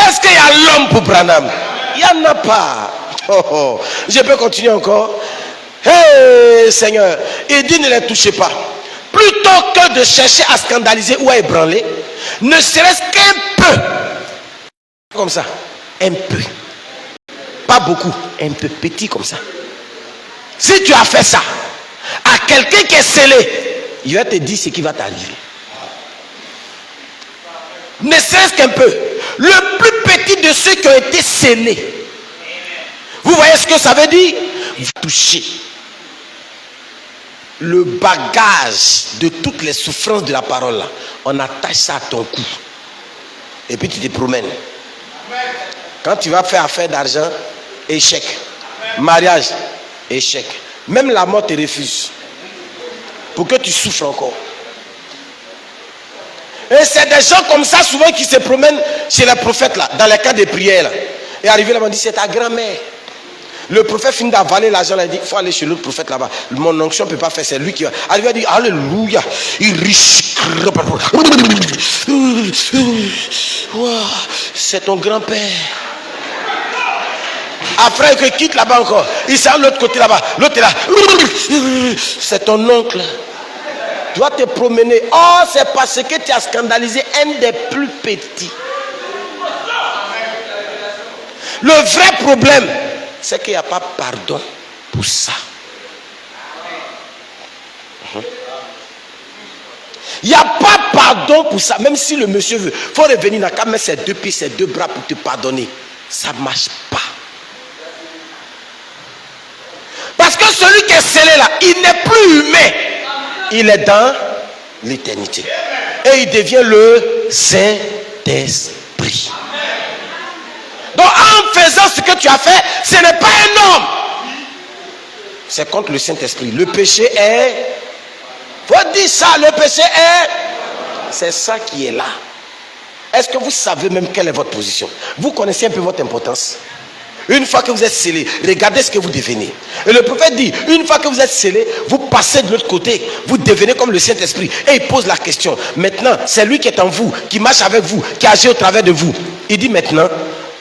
Est-ce qu'il y a l'homme pour Branham? Il n'y en a pas. Oh. Je peux continuer encore? Hey Seigneur, il dit ne les touchez pas. Plutôt que de chercher à scandaliser ou à ébranler, ne serait-ce qu'un peu. Comme ça, un peu. Pas beaucoup, un peu petit comme ça. Si tu as fait ça à quelqu'un qui est scellé, il va te dire ce qui va t'arriver. Ne serait-ce qu'un peu. Le plus petit de ceux qui ont été scellés. Vous voyez ce que ça veut dire? Vous touchez le bagage de toutes les souffrances de la parole là. On attache ça à ton cou. Et puis tu te promènes. Quand tu vas faire affaire d'argent, échec. Mariage, échec. Même la mort te refuse. Pour que tu souffres encore. Et c'est des gens comme ça souvent qui se promènent chez les prophètes là, dans les cas de prière là. Et arrivé là, on dit c'est ta grand-mère. Le prophète finit d'avaler l'argent, il a dit il faut aller chez l'autre prophète là-bas. Mon onction ne peut pas faire, c'est lui qui va. Arrivé à dire alléluia. Il riche. C'est ton grand-père. Après qu'il quitte là-bas encore, il s'est à l'autre côté là-bas. L'autre est là. C'est ton oncle. Tu dois te promener. Oh, c'est parce que tu as scandalisé un des plus petits. Le vrai problème, c'est qu'il n'y a pas pardon pour ça. Il n'y a pas pardon pour ça. Même si le monsieur veut, il faut revenir, il n'a qu'à mettre ses deux pieds, ses deux bras pour te pardonner. Ça ne marche pas. Parce que celui qui est scellé là, il n'est plus humain. Il est dans l'éternité. Et il devient le Saint-Esprit. Donc en faisant ce que tu as fait, ce n'est pas un homme. C'est contre le Saint-Esprit. Le péché est... Faut dire ça, le péché est... C'est ça qui est là. Est-ce que vous savez même quelle est votre position? Vous connaissez un peu votre importance? Une fois que vous êtes scellé, regardez ce que vous devenez. Et le prophète dit, une fois que vous êtes scellé, vous passez de l'autre côté. Vous devenez comme le Saint-Esprit. Et il pose la question. Maintenant, c'est lui qui est en vous, qui marche avec vous, qui agit au travers de vous. Il dit maintenant,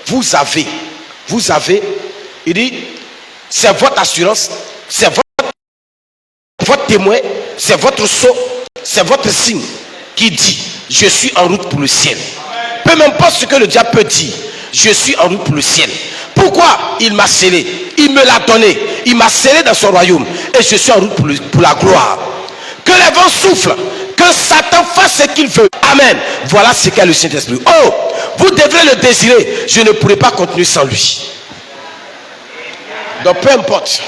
vous avez, il dit, c'est votre assurance, c'est votre témoin, c'est votre sceau, c'est votre signe qui dit, je suis en route pour le ciel. Peu m'importe ce que le diable peut dire, je suis en route pour le ciel. Pourquoi? Il m'a scellé, il me l'a donné, il m'a scellé dans son royaume et je suis en route pour la gloire. Que les vents soufflent, que Satan fasse ce qu'il veut. Amen. Voilà ce qu'est le Saint-Esprit. Oh, vous devrez le désirer. Je ne pourrai pas continuer sans lui. Donc peu importe.